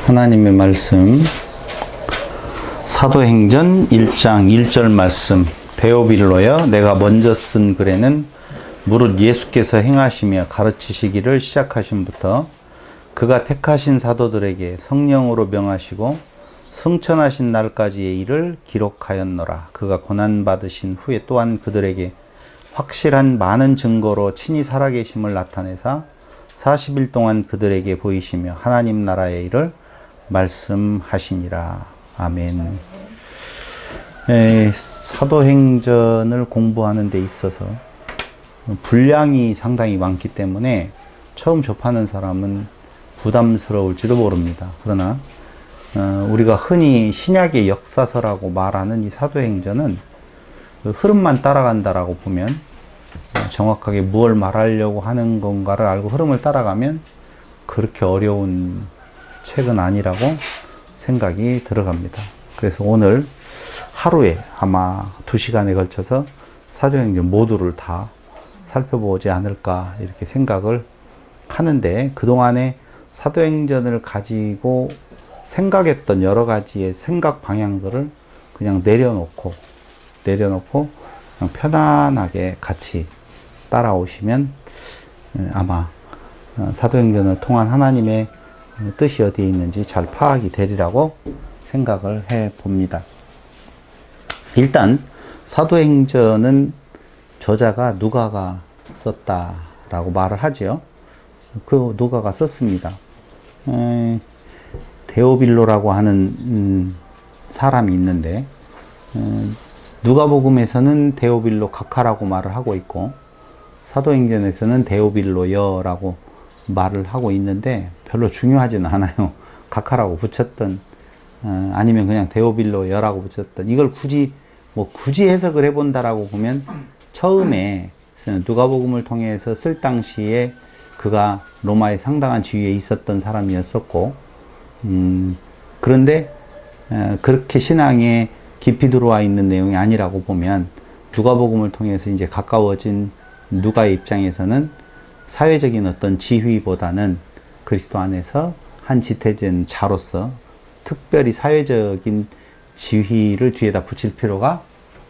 하나님의 말씀 사도행전 1장 1절 말씀. 데오빌로여, 내가 먼저 쓴 글에는 무릇 예수께서 행하시며 가르치시기를 시작하심부터 그가 택하신 사도들에게 성령으로 명하시고 승천하신 날까지의 일을 기록하였노라. 그가 고난받으신 후에 또한 그들에게 확실한 많은 증거로 친히 살아계심을 나타내사 40일 동안 그들에게 보이시며 하나님 나라의 일을 말씀하시니라. 아멘. 사도행전을 공부하는 데 있어서 분량이 상당히 많기 때문에 처음 접하는 사람은 부담스러울지도 모릅니다. 그러나 우리가 흔히 신약의 역사서라고 말하는 이 사도행전은 흐름만 따라간다라고 보면, 정확하게 무엇을 말하려고 하는 건가를 알고 흐름을 따라가면 그렇게 어려운 책은 아니라고 생각이 들어갑니다. 그래서 오늘 하루에 아마 2시간에 걸쳐서 사도행전 모두를 다 살펴보지 않을까 이렇게 생각을 하는데, 그동안에 사도행전을 가지고 생각했던 여러 가지의 생각 방향들을 그냥 내려놓고 그냥 편안하게 같이 따라오시면 아마 사도행전을 통한 하나님의 뜻이 어디에 있는지 잘 파악이 되리라고 생각을 해 봅니다. 일단 사도행전은 저자가 누가가 썼다라고 말을 하죠. 그 누가가 썼습니다. 데오빌로라고 하는 사람이 있는데, 누가복음에서는 데오빌로 각하라고 말을 하고 있고 사도행전에서는 데오빌로여라고 말을 하고 있는데 별로 중요하지는 않아요. 각하라고 붙였던 아니면 그냥 데오빌로여라고 붙였던, 이걸 굳이 해석을 해본다라고 보면, 처음에 누가복음을 통해서 쓸 당시에 그가 로마의 상당한 지위에 있었던 사람이었었고, 그런데 그렇게 신앙에 깊이 들어와 있는 내용이 아니라고 보면, 누가복음을 통해서 이제 가까워진 누가의 입장에서는 사회적인 어떤 지위보다는 그리스도 안에서 한 지태된 자로서 특별히 사회적인 지위를 뒤에다 붙일 필요가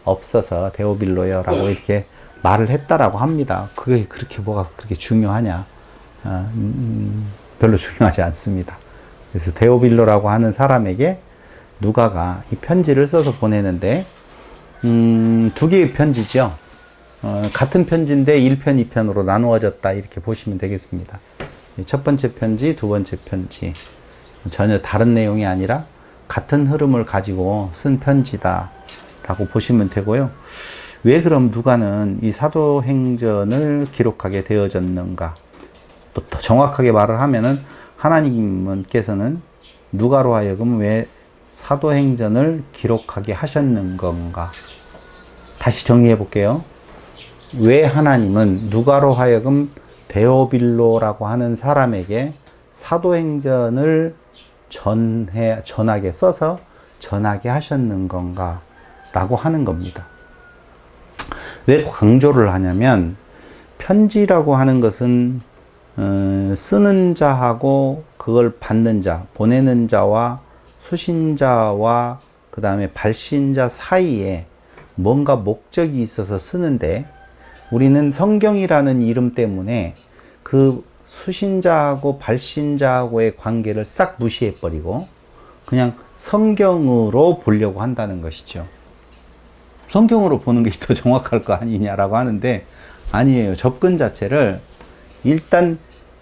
없어서 데오빌로여라고 이렇게 말을 했다라고 합니다. 그게 그렇게 뭐가 그렇게 중요하냐? 별로 중요하지 않습니다. 그래서 데오빌로라고 하는 사람에게 누가가 이 편지를 써서 보내는데, 2개의 편지죠. 같은 편지인데 1편, 2편으로 나누어졌다 이렇게 보시면 되겠습니다. 첫 번째 편지, 두 번째 편지, 전혀 다른 내용이 아니라 같은 흐름을 가지고 쓴 편지다 라고 보시면 되고요. 왜 그럼 누가는 이 사도행전을 기록하게 되어졌는가? 또 더 정확하게 말을 하면은, 하나님께서는 누가로 하여금 왜 사도행전을 기록하게 하셨는 건가? 다시 정리해 볼게요. 왜 하나님은 누가로 하여금 데오빌로라고 하는 사람에게 사도행전을 전하게 써서 전하게 하셨는 건가? 라고 하는 겁니다. 왜 강조를 하냐면, 편지라고 하는 것은 쓰는 자하고 그걸 받는 자, 보내는 자와 수신자와 그 다음에 발신자 사이에 뭔가 목적이 있어서 쓰는데, 우리는 성경이라는 이름 때문에 그 수신자하고 발신자하고의 관계를 싹 무시해버리고 그냥 성경으로 보려고 한다는 것이죠. 성경으로 보는 게 더 정확할 거 아니냐라고 하는데, 아니에요. 접근 자체를 일단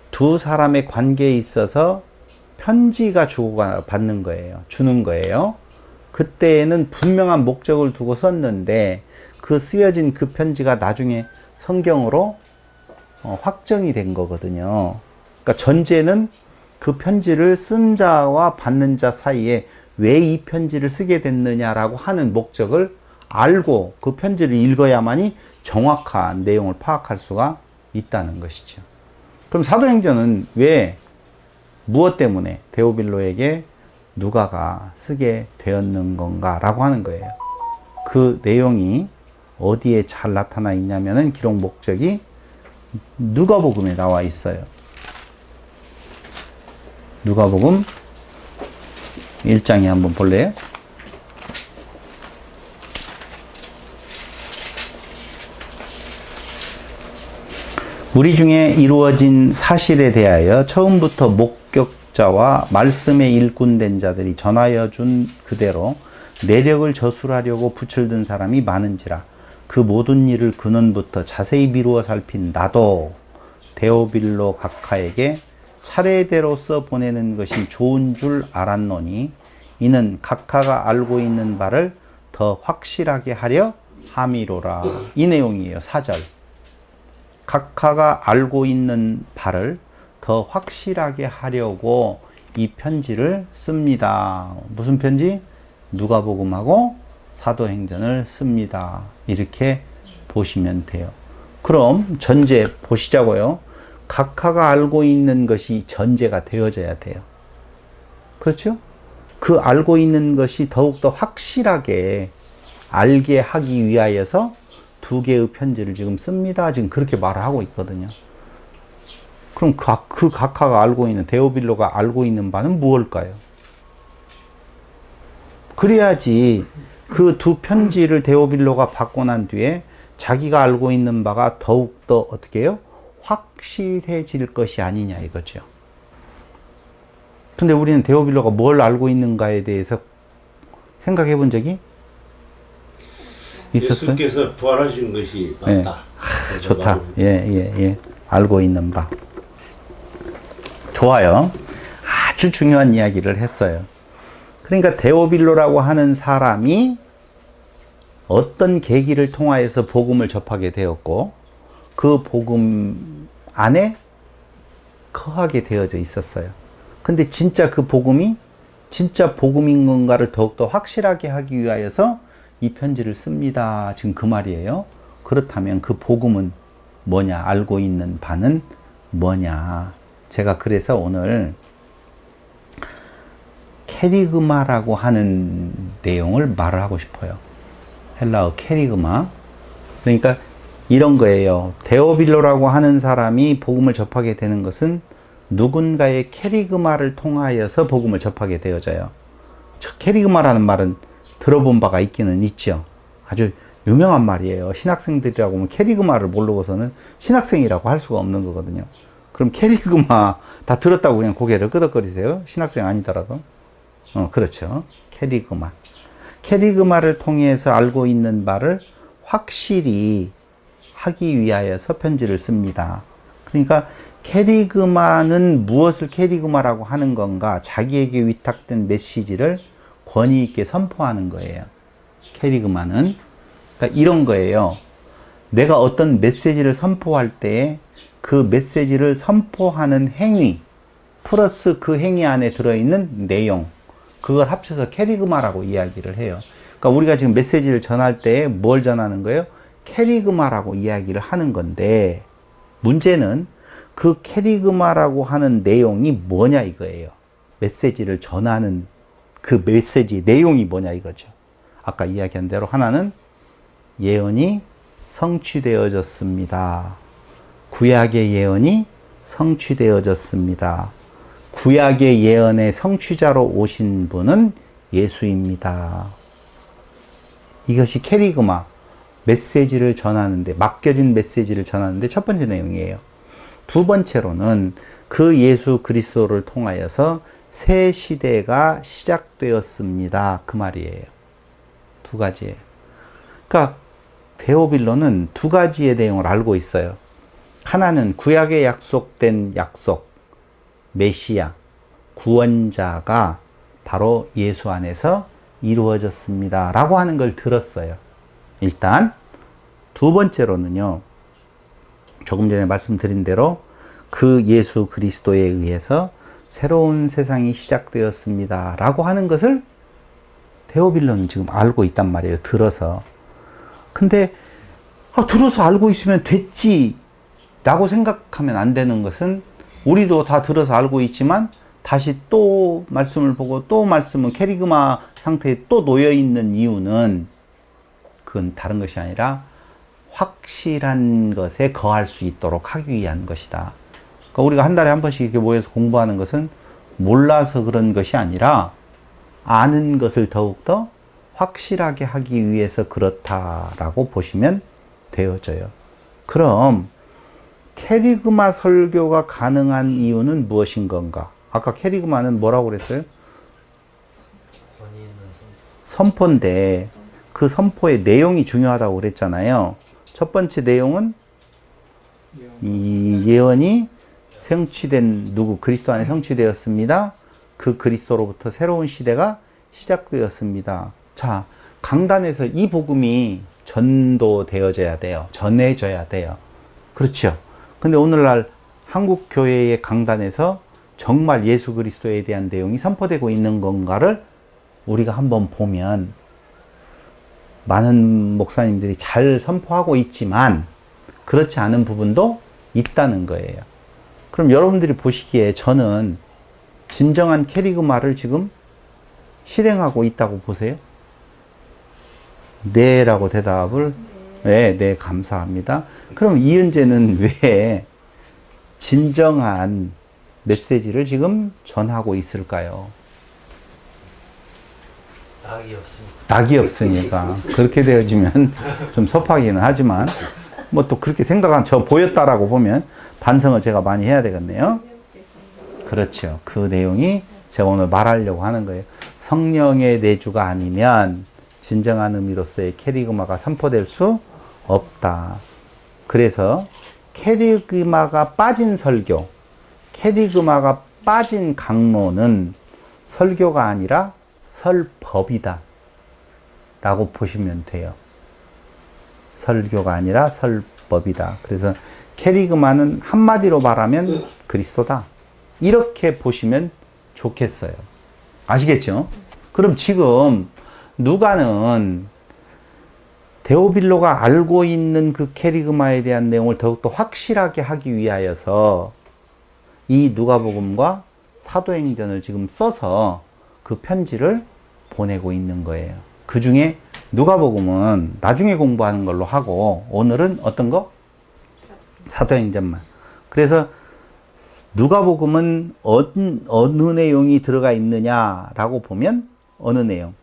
두 사람의 관계에 있어서 편지가 주고받는 거예요. 주는 거예요. 그때에는 분명한 목적을 두고 썼는데, 그 쓰여진 그 편지가 나중에 성경으로 확정이 된 거거든요. 그러니까 전제는 그 편지를 쓴 자와 받는 자 사이에 왜 이 편지를 쓰게 됐느냐라고 하는 목적을 알고 그 편지를 읽어야만이 정확한 내용을 파악할 수가 있다는 것이죠. 그럼 사도행전은 왜, 무엇 때문에 데오빌로에게 누가가 쓰게 되었는 건가 라고 하는 거예요. 그 내용이 어디에 잘 나타나 있냐면은, 기록 목적이 누가복음에 나와 있어요. 누가복음 1장에 한번 볼래요? 우리 중에 이루어진 사실에 대하여 처음부터 목격자와 말씀에 일꾼된 자들이 전하여 준 그대로 내력을 저술하려고 붓을 든 사람이 많은지라. 그 모든 일을 근원부터 자세히 미루어 살핀 나도 데오빌로 각하에게 차례대로 써 보내는 것이 좋은 줄 알았노니 이는 각하가 알고 있는 바를 더 확실하게 하려 함이로라. 이 내용이에요. 4절. 각하가 알고 있는 바를 더 확실하게 하려고 이 편지를 씁니다. 무슨 편지? 누가복음하고 사도행전을 씁니다. 이렇게 보시면 돼요. 그럼 전제 보시자고요. 각하가 알고 있는 것이 전제가 되어져야 돼요. 그렇죠? 그 알고 있는 것이 더욱더 확실하게 알게 하기 위하여서 2개의 편지를 지금 씁니다. 지금 그렇게 말을 하고 있거든요. 그럼 그 각하가 알고 있는, 데오빌로가 알고 있는 바는 무엇일까요? 그래야지 그 2 편지를 데오빌로가 받고 난 뒤에 자기가 알고 있는 바가 더욱더 어떻게 해요? 확실해질 것이 아니냐 이거죠. 근데 우리는 데오빌로가 뭘 알고 있는가에 대해서 생각해 본 적이 있었어요? 예수께서 부활하신 것이 맞다. 네. 좋다. 예. 알고 있는 바. 좋아요. 아주 중요한 이야기를 했어요. 그러니까 데오빌로라고 하는 사람이 어떤 계기를 통하여서 복음을 접하게 되었고 그 복음 안에 거하게 되어져 있었어요. 근데 진짜 그 복음이 진짜 복음인 건가를 더욱더 확실하게 하기 위하여서 이 편지를 씁니다. 지금 그 말이에요. 그렇다면 그 복음은 뭐냐? 알고 있는 바는 뭐냐? 제가 그래서 오늘 캐리그마라고 하는 내용을 말을 하고 싶어요. 헬라어 캐리그마. 그러니까 이런 거예요. 데오빌로라고 하는 사람이 복음을 접하게 되는 것은 누군가의 캐리그마를 통하여서 복음을 접하게 되어져요. 캐리그마라는 말은 들어본 바가 있기는 있죠. 아주 유명한 말이에요. 신학생들이라고 하면 캐리그마를 모르고서는 신학생이라고 할 수가 없는 거거든요. 그럼 캐리그마 다 들었다고 그냥 고개를 끄덕거리세요? 신학생 아니더라도. 그렇죠. 캐리그마. 캐리그마를 통해서 알고 있는 바를 확실히 하기 위하여서 편지를 씁니다. 그러니까 캐리그마는 무엇을 캐리그마라고 하는 건가? 자기에게 위탁된 메시지를 권위 있게 선포하는 거예요. 캐리그마는. 그러니까 이런 거예요. 내가 어떤 메시지를 선포할 때 그 메시지를 선포하는 행위 플러스 그 행위 안에 들어있는 내용, 그걸 합쳐서 캐리그마라고 이야기를 해요. 그러니까 우리가 지금 메시지를 전할 때 뭘 전하는 거예요? 캐리그마라고 이야기를 하는 건데, 문제는 그 캐리그마라고 하는 내용이 뭐냐 이거예요. 메시지를 전하는 그 메시지 내용이 뭐냐 이거죠. 아까 이야기한 대로 하나는 예언이 성취되어졌습니다. 구약의 예언이 성취되어졌습니다. 구약의 예언의 성취자로 오신 분은 예수입니다. 이것이 캐리그마, 메시지를 전하는데, 맡겨진 메시지를 전하는데 첫 번째 내용이에요. 두 번째로는 그 예수 그리스도를 통하여서 새 시대가 시작되었습니다. 그 말이에요. 두 가지예요. 그러니까 데오빌로는 두 가지의 내용을 알고 있어요. 하나는 구약에 약속된 약속, 메시아, 구원자가 바로 예수 안에서 이루어졌습니다. 라고 하는 걸 들었어요. 일단 두 번째로는요. 조금 전에 말씀드린 대로 그 예수 그리스도에 의해서 새로운 세상이 시작되었습니다. 라고 하는 것을 데오빌로는 지금 알고 있단 말이에요. 들어서. 근데 들어서 알고 있으면 됐지 라고 생각하면 안 되는 것은, 우리도 다 들어서 알고 있지만 다시 또 말씀을 보고 또 말씀은 캐리그마 상태에 또 놓여 있는 이유는 그건 다른 것이 아니라 확실한 것에 거할 수 있도록 하기 위한 것이다. 그러니까 우리가 한 달에 한 번씩 이렇게 모여서 공부하는 것은 몰라서 그런 것이 아니라 아는 것을 더욱더 확실하게 하기 위해서 그렇다라고 보시면 되어져요. 그럼 캐리그마 설교가 가능한 이유는 무엇인 건가? 아까 캐리그마는 뭐라고 그랬어요? 선포인데 그 선포의 내용이 중요하다고 그랬잖아요. 첫 번째 내용은 이 예언이 성취된 누구? 그리스도 안에 성취되었습니다. 그 그리스도로부터 새로운 시대가 시작되었습니다. 자, 강단에서 이 복음이 전도되어져야 돼요. 전해져야 돼요. 그렇죠. 근데 오늘날 한국 교회의 강단에서 정말 예수 그리스도에 대한 내용이 선포되고 있는 건가를 우리가 한번 보면 많은 목사님들이 잘 선포하고 있지만 그렇지 않은 부분도 있다는 거예요. 그럼 여러분들이 보시기에 저는 진정한 캐리그마를 지금 실행하고 있다고 보세요? 네 라고 대답을 네, 감사합니다. 그럼 이은재는 왜 진정한 메시지를 지금 전하고 있을까요? 낙이 없으니까. 그렇게 되어지면 좀 섭하기는 하지만 뭐 또 그렇게 생각한 저 보였다라고 보면 반성을 제가 많이 해야 되겠네요. 그렇죠. 그 내용이 제가 오늘 말하려고 하는 거예요. 성령의 내주가 아니면 진정한 의미로서의 캐리그마가 선포될 수 없다. 그래서 캐리그마가 빠진 설교, 캐리그마가 빠진 강론은 설교가 아니라 설법이다 라고 보시면 돼요. 설교가 아니라 설법이다. 그래서 캐리그마는 한마디로 말하면 그리스도다. 이렇게 보시면 좋겠어요. 아시겠죠? 그럼 지금 누가는 데오빌로가 알고 있는 그 캐리그마에 대한 내용을 더욱더 확실하게 하기 위하여서 이 누가복음과 사도행전을 지금 써서 그 편지를 보내고 있는 거예요. 그 중에 누가복음은 나중에 공부하는 걸로 하고 오늘은 어떤 거? 사도행전만. 그래서 누가복음은 어느 내용이 들어가 있느냐라고 보면 어느 내용?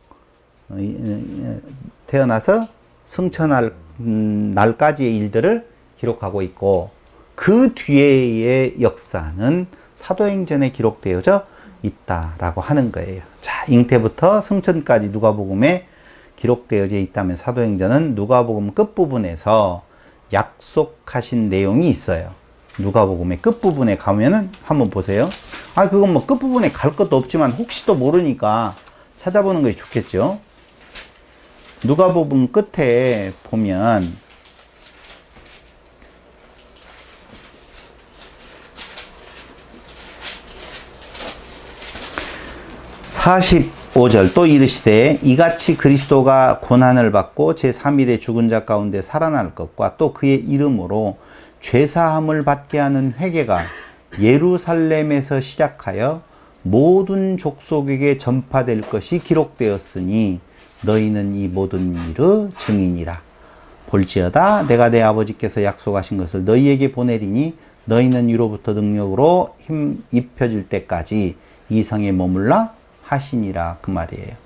태어나서 승천할 날까지의 일들을 기록하고 있고 그 뒤의 역사는 사도행전에 기록되어져 있다라고 하는 거예요. 자, 잉태부터 승천까지 누가복음에 기록되어져 있다면 사도행전은 누가복음 끝부분에서 약속하신 내용이 있어요. 누가복음의 끝부분에 가면은 한번 보세요. 아, 그건 뭐 끝부분에 갈 것도 없지만 혹시 또 모르니까 찾아보는 것이 좋겠죠. 누가복음 끝에 보면 45절 또 이르시되 이같이 그리스도가 고난을 받고 제3일에 죽은 자 가운데 살아날 것과 또 그의 이름으로 죄사함을 받게 하는 회개가 예루살렘에서 시작하여 모든 족속에게 전파될 것이 기록되었으니 너희는 이 모든 일의 증인이라. 볼지어다 내가 내 아버지께서 약속하신 것을 너희에게 보내리니 너희는 위로부터 능력으로 힘 입혀질 때까지 이 성에 머물라 하시니라. 그 말이에요.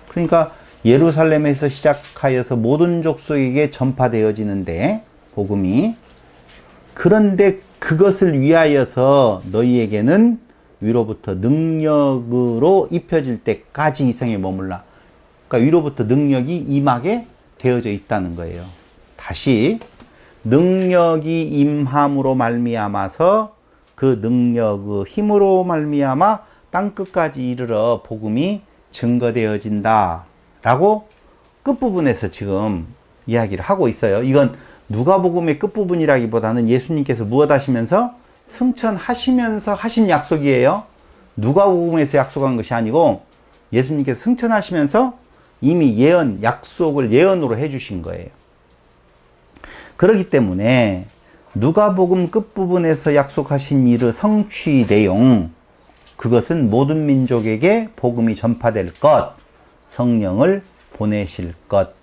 그러니까 예루살렘에서 시작하여서 모든 족속에게 전파되어지는데 복음이, 그런데 그것을 위하여서 너희에게는 위로부터 능력으로 입혀질 때까지 이 성에 머물라. 그러니까 위로부터 능력이 임하게 되어져 있다는 거예요. 다시 능력이 임함으로 말미암아서 그 능력의 힘으로 말미암아 땅끝까지 이르러 복음이 증거되어진다 라고 끝부분에서 지금 이야기를 하고 있어요. 이건 누가복음의 끝부분이라기보다는 예수님께서 무엇 하시면서 승천하시면서 하신 약속이에요. 누가복음에서 약속한 것이 아니고 예수님께서 승천하시면서 이미 예언, 약속을 예언으로 해주신 거예요. 그렇기 때문에 누가복음 끝부분에서 약속하신 일의 성취 내용, 그것은 모든 민족에게 복음이 전파될 것, 성령을 보내실 것.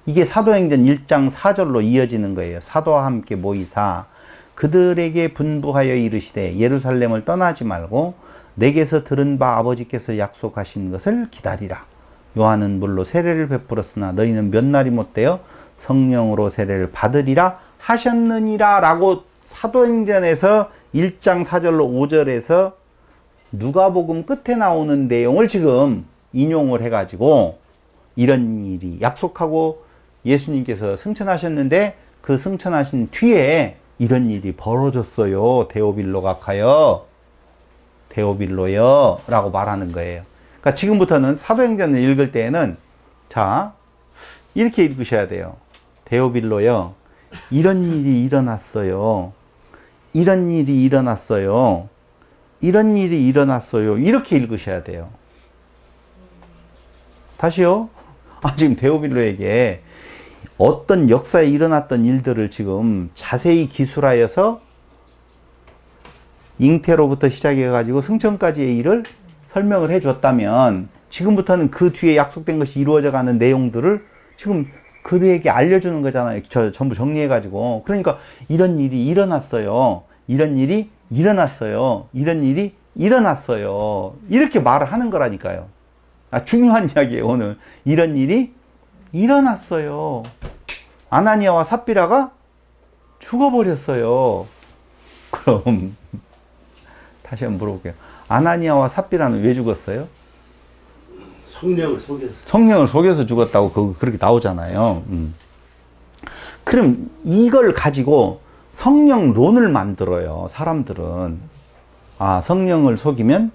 이게 사도행전 1장 4절로 이어지는 거예요. 사도와 함께 모이사 그들에게 분부하여 이르시되 예루살렘을 떠나지 말고 내게서 들은 바 아버지께서 약속하신 것을 기다리라. 요한은 물로 세례를 베풀었으나 너희는 몇 날이 못되어 성령으로 세례를 받으리라 하셨느니라 라고 사도행전에서 1장 4절로 5절에서 누가복음 끝에 나오는 내용을 지금 인용을 해가지고 이런 일이 약속하고 예수님께서 승천하셨는데 그 승천하신 뒤에 이런 일이 벌어졌어요. 데오빌로가 가요. 데오빌로요 라고 말하는 거예요. 그러니까 지금부터는 사도행전을 읽을 때에는 자 이렇게 읽으셔야 돼요. 데오빌로요. 이런 일이 일어났어요. 이런 일이 일어났어요. 이런 일이 일어났어요. 이렇게 읽으셔야 돼요. 다시요. 지금 데오빌로에게 어떤 역사에 일어났던 일들을 지금 자세히 기술하여서 잉태로부터 시작해가지고 승천까지의 일을 설명을 해줬다면 지금부터는 그 뒤에 약속된 것이 이루어져가는 내용들을 지금 그들에게 알려주는 거잖아요. 전부 정리해가지고. 그러니까 이런 일이 일어났어요. 이런 일이 일어났어요. 이런 일이 일어났어요. 이렇게 말을 하는 거라니까요. 중요한 이야기예요. 오늘 이런 일이 일어났어요. 아나니아와 삽비라가 죽어버렸어요. 그럼 다시 한번 물어볼게요. 아나니아와 삽비라는 왜 죽었어요? 성령을 속여서. 성령을 속여서 죽었다고 그렇게 나오잖아요. 그럼 이걸 가지고 성령론을 만들어요. 사람들은. 성령을 속이면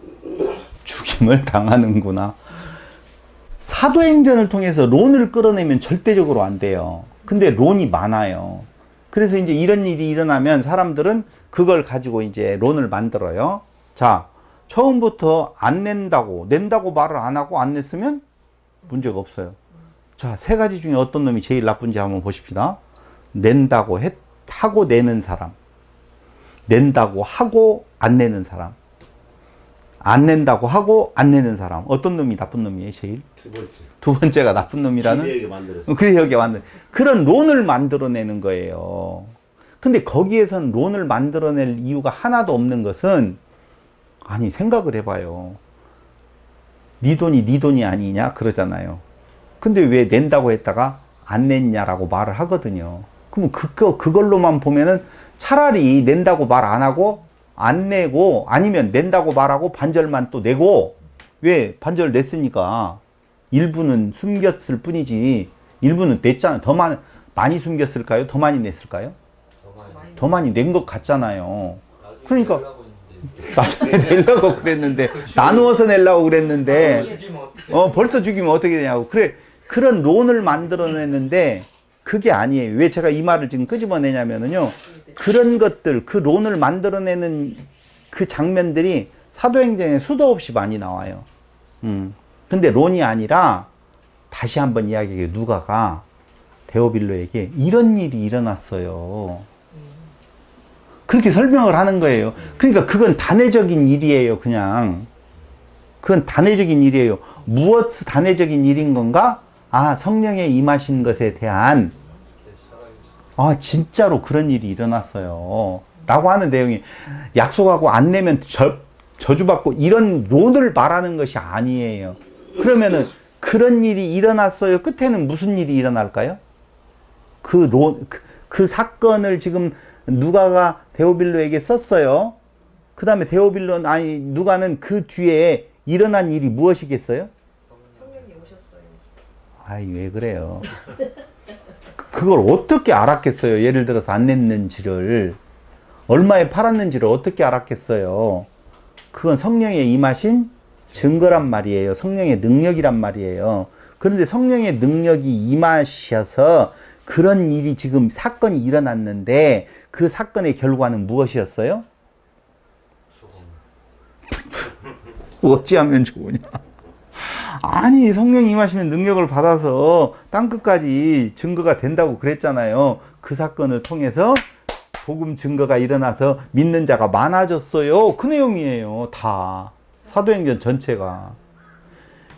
죽임을 당하는구나. 사도행전을 통해서 론을 끌어내면 절대적으로 안 돼요. 근데 론이 많아요. 그래서 이제 이런 일이 일어나면 사람들은 그걸 가지고 이제 론을 만들어요. 자, 처음부터 안 낸다고 말을 안 하고 안 냈으면 문제가 없어요. 자, 세 가지 중에 어떤 놈이 제일 나쁜지 한번 보십시다. 낸다고 하고 내는 사람. 낸다고 하고 안 내는 사람. 안 낸다고 하고 안 내는 사람. 어떤 놈이 나쁜 놈이에요, 제일? 두 번째가 나쁜 놈이라는? 기대하게 만들었어요. 그런 론을 만들어내는 거예요. 근데 거기에선 론을 만들어낼 이유가 하나도 없는 것은 아니 생각을 해봐요. 네 돈이 네 돈이 아니냐 그러잖아요. 근데 왜 낸다고 했다가 안 냈냐라고 말을 하거든요. 그럼 그걸로만 보면은 차라리 낸다고 말 안 하고 안 내고 아니면 낸다고 말하고 반절만 또 내고 왜 반절 냈으니까 일부는 숨겼을 뿐이지 일부는 냈잖아요. 더 많이 숨겼을까요? 더 많이 냈을까요? 더 많이 낸 것 같잖아요. 그러니까 나중에 내려고 그랬는데 나누어서 내려고 그랬는데 벌써 죽이면 어떻게 되냐고. 그래 그런 론을 만들어냈는데 그게 아니에요. 왜 제가 이 말을 지금 끄집어내냐면요. 그런 것들, 그 론을 만들어내는 그 장면들이 사도행전에 수도 없이 많이 나와요. 근데 론이 아니라 다시 한번 이야기해요. 누가가 데오빌로에게 이런 일이 일어났어요. 그렇게 설명을 하는 거예요. 그러니까 그건 단회적인 일이에요. 그냥. 그건 단회적인 일이에요. 무엇 단회적인 일인 건가? 성령의 임하신 것에 대한 진짜로 그런 일이 일어났어요. 라고 하는 내용이 약속하고 안 내면 저주받고 이런 론을 말하는 것이 아니에요. 그러면은 그런 일이 일어났어요. 끝에는 무슨 일이 일어날까요? 그 사건을 지금 누가가 데오빌로에게 썼어요. 그 다음에 누가는 그 뒤에 일어난 일이 무엇이겠어요? 성령이 오셨어요. 왜 그래요? 그걸 어떻게 알았겠어요? 예를 들어서 안 냈는지를 얼마에 팔았는지를 어떻게 알았겠어요? 그건 성령의 임하신 증거란 말이에요. 성령의 능력이란 말이에요. 그런데 성령의 능력이 임하셔서 그런 일이 지금 사건이 일어났는데 그 사건의 결과는 무엇이었어요? 어찌하면 좋으냐? 아니 성령이 임하시면 능력을 받아서 땅끝까지 증거가 된다고 그랬잖아요. 그 사건을 통해서 복음 증거가 일어나서 믿는 자가 많아졌어요. 그 내용이에요. 다 사도행전 전체가.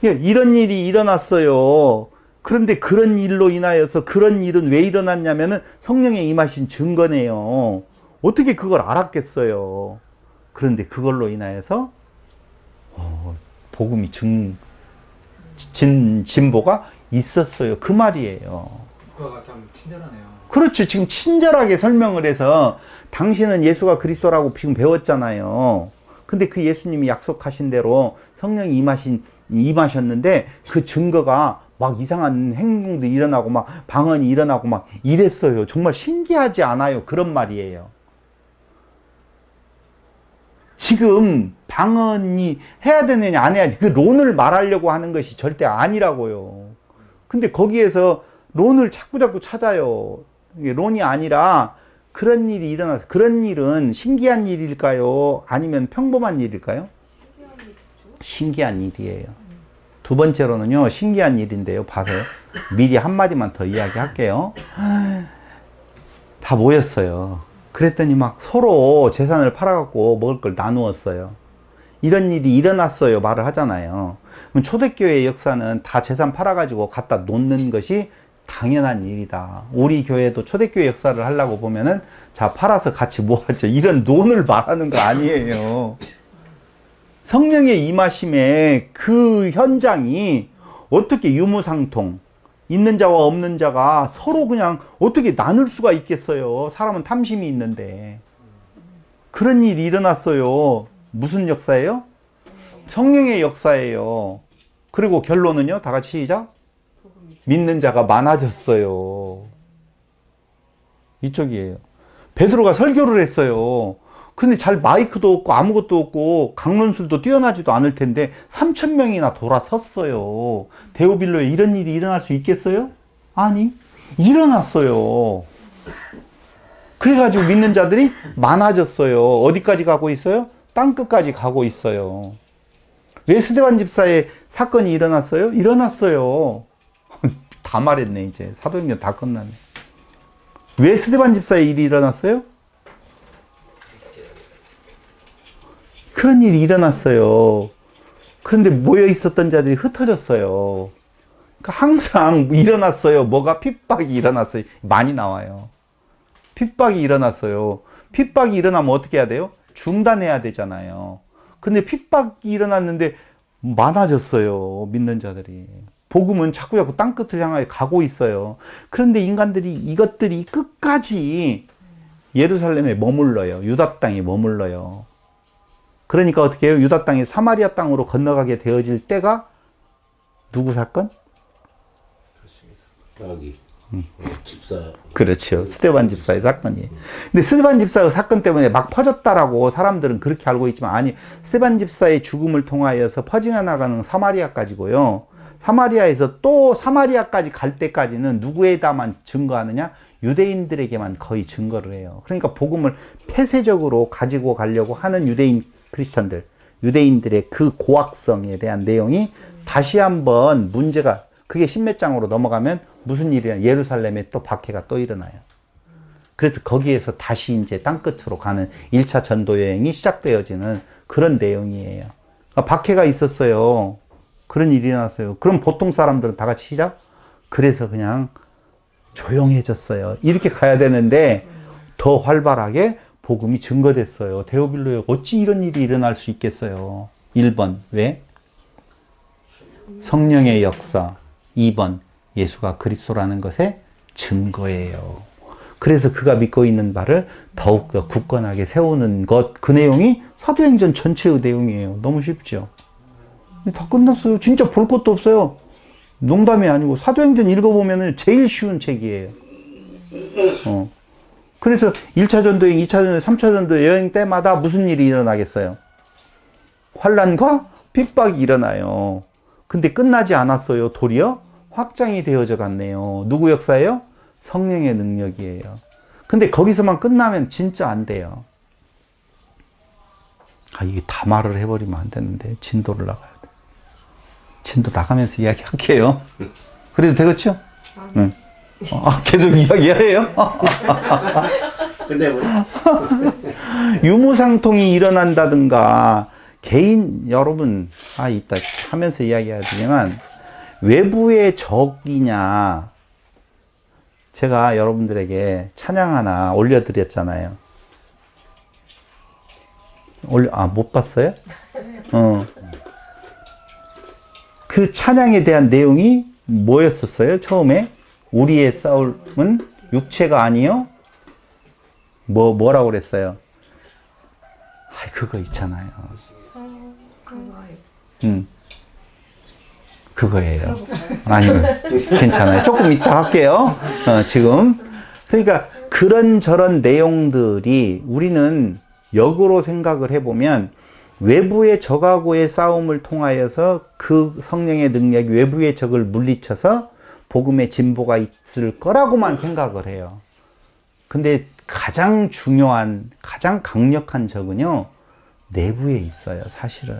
이런 일이 일어났어요. 그런데 그런 일로 인하여서 그런 일은 왜 일어났냐면은 성령의 임하신 증거네요. 어떻게 그걸 알았겠어요. 그런데 그걸로 인하여서 복음이 진보가 있었어요. 그 말이에요. 국가가 참 친절하네요. 그렇죠. 지금 친절하게 설명을 해서 당신은 예수가 그리스도라고 지금 배웠잖아요. 근데 그 예수님이 약속하신 대로 성령이 임하셨는데 그 증거가 막 이상한 행동도 일어나고 막 방언이 일어나고 막 이랬어요. 정말 신기하지 않아요? 그런 말이에요. 지금 방언이 해야 되느냐 안 해야 되느냐 그 론을 말하려고 하는 것이 절대 아니라고요. 근데 거기에서 론을 자꾸 찾아요. 이게 론이 아니라 그런 일이 일어나서 그런 일은 신기한 일일까요? 아니면 평범한 일일까요? 신기한 일이죠. 신기한 일이에요. 두 번째로는요, 신기한 일인데요. 봐서요. 미리 한마디만 더 이야기할게요. 다 모였어요. 그랬더니 막 서로 재산을 팔아갖고 먹을 걸 나누었어요. 이런 일이 일어났어요. 말을 하잖아요. 그럼 초대교회의 역사는 다 재산 팔아가지고 갖다 놓는 것이 당연한 일이다. 우리 교회도 초대교회 역사를 하려고 보면은 자, 팔아서 같이 모았죠. 이런 논을 말하는 거 아니에요. 성령의 임하심의 그 현장이 어떻게 유무상통, 있는 자와 없는 자가 서로 그냥 어떻게 나눌 수가 있겠어요. 사람은 탐심이 있는데. 그런 일이 일어났어요. 무슨 역사예요? 성령의 역사예요. 그리고 결론은요, 다 같이 시작. 믿는 자가 많아졌어요. 이쪽이에요. 베드로가 설교를 했어요. 근데 잘 마이크도 없고 아무것도 없고 강론술도 뛰어나지도 않을 텐데 3,000명이나 돌아섰어요. 데오빌로에 이런 일이 일어날 수 있겠어요? 아니, 일어났어요. 그래가지고 믿는 자들이 많아졌어요. 어디까지 가고 있어요? 땅끝까지 가고 있어요. 왜 스데반 집사의 사건이 일어났어요? 일어났어요. 다 말했네. 이제 사도행전 다 끝났네. 왜 스데반 집사의 일이 일어났어요? 그런 일이 일어났어요. 그런데 모여 있었던 자들이 흩어졌어요. 그러니까 항상 일어났어요. 뭐가? 핍박이 일어났어요. 많이 나와요. 핍박이 일어났어요. 핍박이 일어나면 어떻게 해야 돼요? 중단해야 되잖아요. 근데 핍박이 일어났는데 많아졌어요. 믿는 자들이. 복음은 자꾸 땅끝을 향하여 가고 있어요. 그런데 인간들이 이것들이 끝까지 예루살렘에 머물러요. 유다 땅에 머물러요. 그러니까 어떻게 해요? 유다 땅이 사마리아 땅으로 건너가게 되어질 때가 누구 사건? 여기 집사. 그렇죠. 스데반 집사의 사건이에요. 근데 스데반 집사의 사건 때문에 막 퍼졌다라고 사람들은 그렇게 알고 있지만 아니, 스데반 집사의 죽음을 통하여서 퍼져 나가는 사마리아까지고요. 사마리아에서 또 사마리아까지 갈 때까지는 누구에다만 증거하느냐? 유대인들에게만 거의 증거를 해요. 그러니까 복음을 폐쇄적으로 가지고 가려고 하는 유대인 크리스찬들, 유대인들의 그 고악성에 대한 내용이 다시 한번 문제가, 그게 십몇 장으로 넘어가면 무슨 일이냐? 예루살렘에 또 박해가 또 일어나요. 그래서 거기에서 다시 이제 땅끝으로 가는 1차 전도 여행이 시작되어지는 그런 내용이에요. 그러니까 박해가 있었어요. 그런 일이 일어났어요. 그럼 보통 사람들은 다 같이 시작? 그래서 그냥 조용해졌어요. 이렇게 가야 되는데 더 활발하게 복음이 증거됐어요. 데오빌로에 어찌 이런 일이 일어날 수 있겠어요? 1번, 왜? 성령의 역사. 2번, 예수가 그리스도라는 것의 증거예요. 그래서 그가 믿고 있는 바를 더욱더 굳건하게 세우는 것, 그 내용이 사도행전 전체의 내용이에요. 너무 쉽죠? 다 끝났어요. 진짜 볼 것도 없어요. 농담이 아니고 사도행전 읽어보면 제일 쉬운 책이에요. 그래서 1차 전도여행, 2차 전도여행, 3차 전도 여행 때마다 무슨 일이 일어나겠어요? 환난과 핍박이 일어나요. 근데 끝나지 않았어요. 도리어 확장이 되어져 갔네요. 누구 역사예요? 성령의 능력이에요. 근데 거기서만 끝나면 진짜 안 돼요. 아, 이게 다 말을 해버리면 안 되는데 진도를 나가야 돼. 진도 나가면서 이야기할게요. 그래도 되겠죠? 응. 계속 이야기해요? 근데 뭐 유무상통이 일어난다든가 개인 여러분 이따 하면서 이야기해야 되지만 외부의 적이냐, 제가 여러분들에게 찬양 하나 올려드렸잖아요. 못 봤어요? 그 찬양에 대한 내용이 뭐였었어요? 처음에 우리의 싸움은 육체가 아니요 뭐라고 그랬어요? 아, 그거 있잖아요. 그거예요. 아니요, 괜찮아요. 조금 이따 할게요. 지금. 그러니까 그런저런 내용들이 우리는 역으로 생각을 해보면 외부의 적하고의 싸움을 통하여서 그 성령의 능력이 외부의 적을 물리쳐서 복음의 진보가 있을 거라고만 생각을 해요. 근데 가장 중요한, 가장 강력한 적은요, 내부에 있어요, 사실은.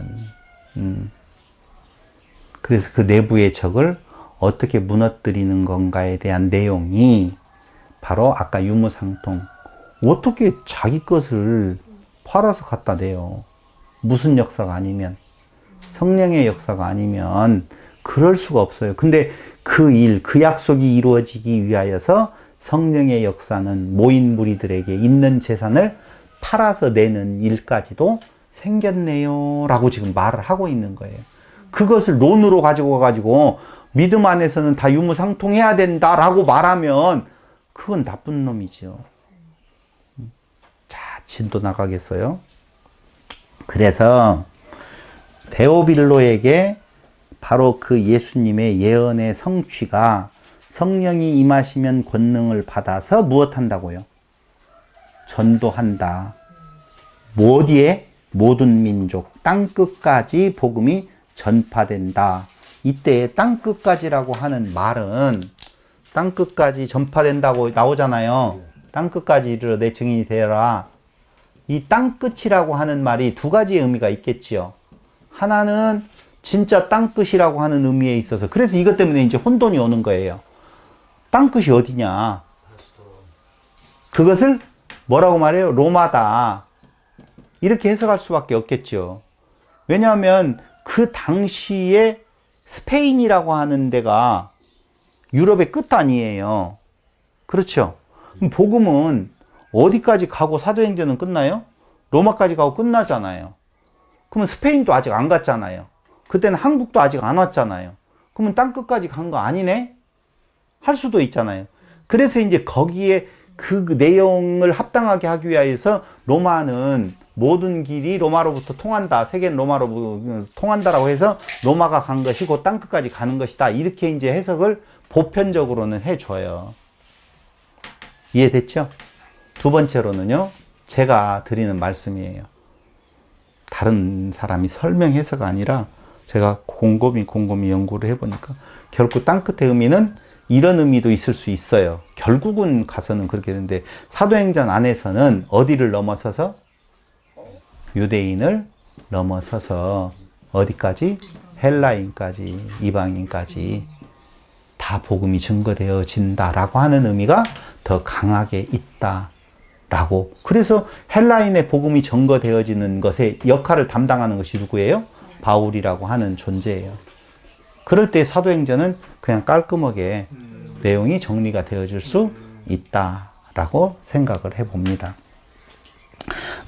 그래서 그 내부의 적을 어떻게 무너뜨리는 건가에 대한 내용이 바로 아까 유무상통. 어떻게 자기 것을 팔아서 갖다 대요? 무슨 역사가 아니면, 성령의 역사가 아니면 그럴 수가 없어요. 근데 그 일, 그 약속이 이루어지기 위하여서 성령의 역사는 모인 무리들에게 있는 재산을 팔아서 내는 일까지도 생겼네요 라고 지금 말을 하고 있는 거예요. 그것을 논으로 가지고 믿음 안에서는 다 유무상통해야 된다라고 말하면 그건 나쁜 놈이죠. 자, 진도 나가겠어요. 그래서 데오빌로에게 바로 그 예수님의 예언의 성취가 성령이 임하시면 권능을 받아서 무엇한다고요? 전도한다. 뭐 어디에? 모든 민족, 땅끝까지 복음이 전파된다. 이때 땅끝까지라고 하는 말은 땅끝까지 전파된다고 나오잖아요. 땅끝까지 이르러 내 증인이 되어라. 이 땅끝이라고 하는 말이 두 가지의 의미가 있겠지요. 하나는 진짜 땅끝이라고 하는 의미에 있어서, 그래서 이것 때문에 이제 혼돈이 오는 거예요. 땅끝이 어디냐? 그것을 뭐라고 말해요? 로마다. 이렇게 해석할 수밖에 없겠죠. 왜냐하면 그 당시에 스페인이라고 하는 데가 유럽의 끝 아니에요. 그렇죠? 그럼 복음은 어디까지 가고 사도행전은 끝나요? 로마까지 가고 끝나잖아요. 그러면 스페인도 아직 안 갔잖아요. 그때는 한국도 아직 안 왔잖아요. 그러면 땅끝까지 간 거 아니네? 할 수도 있잖아요. 그래서 이제 거기에 그 내용을 합당하게 하기 위해서 로마는 모든 길이 로마로부터 통한다. 세계는 로마로 통한다라고 해서 로마가 간 것이 곧 땅끝까지 가는 것이다. 이렇게 이제 해석을 보편적으로는 해줘요. 이해됐죠? 두 번째로는요, 제가 드리는 말씀이에요. 다른 사람이 설명해서가 아니라 제가 곰곰이 연구를 해보니까 결국 땅끝의 의미는 이런 의미도 있을 수 있어요. 결국은 가서는 그렇게 되는데 사도행전 안에서는 어디를 넘어서서? 유대인을 넘어서서 어디까지? 헬라인까지, 이방인까지 다 복음이 증거되어진다라고 하는 의미가 더 강하게 있다라고. 그래서 헬라인의 복음이 증거되어지는 것의 역할을 담당하는 것이 누구예요? 바울이라고 하는 존재예요. 그럴 때 사도행전은 그냥 깔끔하게 내용이 정리가 되어질 수 있다라고 생각을 해봅니다.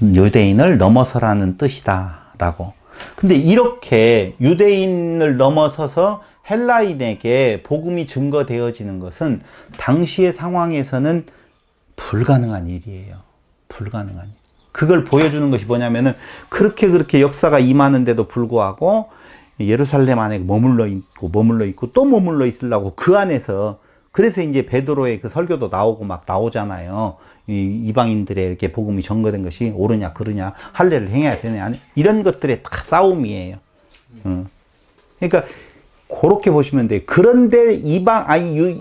유대인을 넘어서라는 뜻이다 라고. 근데 이렇게 유대인을 넘어서서 헬라인에게 복음이 증거되어지는 것은 당시의 상황에서는 불가능한 일이에요. 불가능한 일. 그걸 보여주는 것이 뭐냐면은 그렇게 역사가 임하는데도 불구하고 예루살렘 안에 머물러 있고 또 머물러 있으려고 그 안에서, 그래서 이제 베드로의 그 설교도 나오고 막 나오잖아요. 이방인들에게 복음이 전거된 것이 옳으냐 그르냐, 할례를 행해야 되냐, 이런 것들의 다 싸움이에요. 그러니까 그렇게 보시면 돼요. 그런데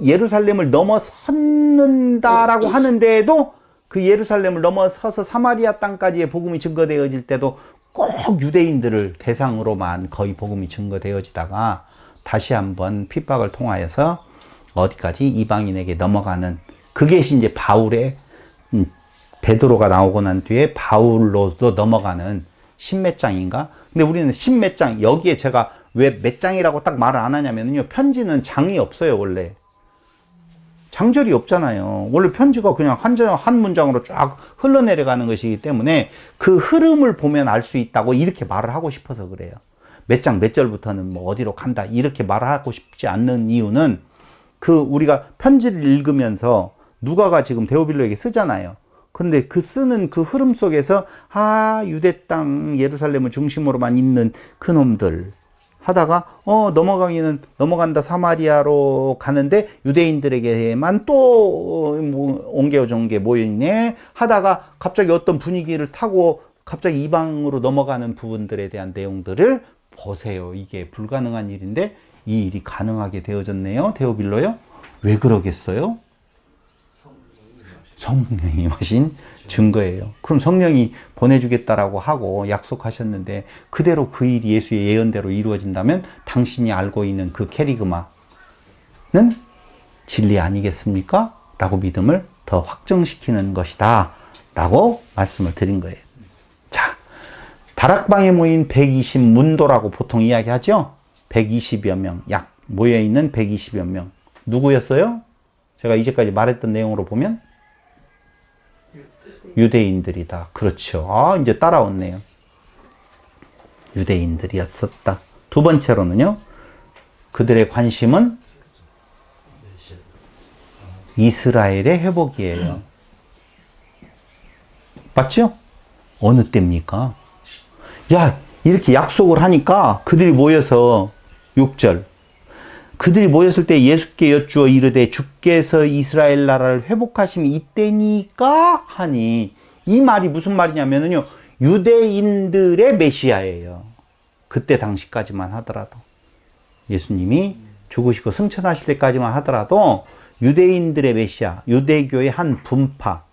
예루살렘을 넘어섰는다라고 하는데도 그 예루살렘을 넘어서서 사마리아 땅까지의 복음이 증거되어질 때도 꼭 유대인들을 대상으로만 거의 복음이 증거되어지다가 다시 한번 핍박을 통하여서 어디까지? 이방인에게 넘어가는, 그게 이제 바울의 베드로가 나오고 난 뒤에 바울로도 넘어가는 십몇 장인가? 근데 우리는 십몇 장, 여기에 제가 왜 몇 장이라고 딱 말을 안 하냐면요, 편지는 장이 없어요. 원래 장절이 없잖아요. 원래 편지가 그냥 한 문장으로 쫙 흘러내려가는 것이기 때문에 그 흐름을 보면 알 수 있다고 이렇게 말을 하고 싶어서 그래요. 몇 장 몇 절부터는 뭐 어디로 간다 이렇게 말하고 싶지 않는 이유는 그 우리가 편지를 읽으면서 누가가 지금 데오빌로에게 쓰잖아요. 그런데 그 쓰는 그 흐름 속에서 유대 땅 예루살렘을 중심으로만 있는 그 놈들 하다가 넘어간다 사마리아로 가는데 유대인들에게만 또 옹개어종 게 모여있네 하다가 갑자기 어떤 분위기를 타고 갑자기 이방으로 넘어가는 부분들에 대한 내용들을 보세요. 이게 불가능한 일인데 이 일이 가능하게 되어졌네요. 데오빌로요. 왜 그러겠어요? 성령이 하신 증거예요. 그럼 성령이 보내주겠다라고 하고 약속하셨는데 그대로 그 일이 예수의 예언대로 이루어진다면 당신이 알고 있는 그 캐리그마는 진리 아니겠습니까? 라고 믿음을 더 확정시키는 것이다 라고 말씀을 드린 거예요. 자, 다락방에 모인 120 문도라고 보통 이야기하죠. 120여 명, 약 모여있는 120여 명 누구였어요? 제가 이제까지 말했던 내용으로 보면 유대인들이다. 그렇죠. 이제 따라왔네요. 유대인들이었었다. 두 번째로는요. 그들의 관심은 이스라엘의 회복이에요. 맞죠? 어느 때입니까? 이렇게 약속을 하니까 그들이 모여서 6절 그들이 모였을 때 예수께 여쭈어 이르되 주께서 이스라엘 나라를 회복하심이 이때니까 하니 이 말이 무슨 말이냐면요 유대인들의 메시아예요. 그때 당시까지만 하더라도 예수님이 죽으시고 승천하실 때까지만 하더라도 유대인들의 메시아, 유대교의 한 분파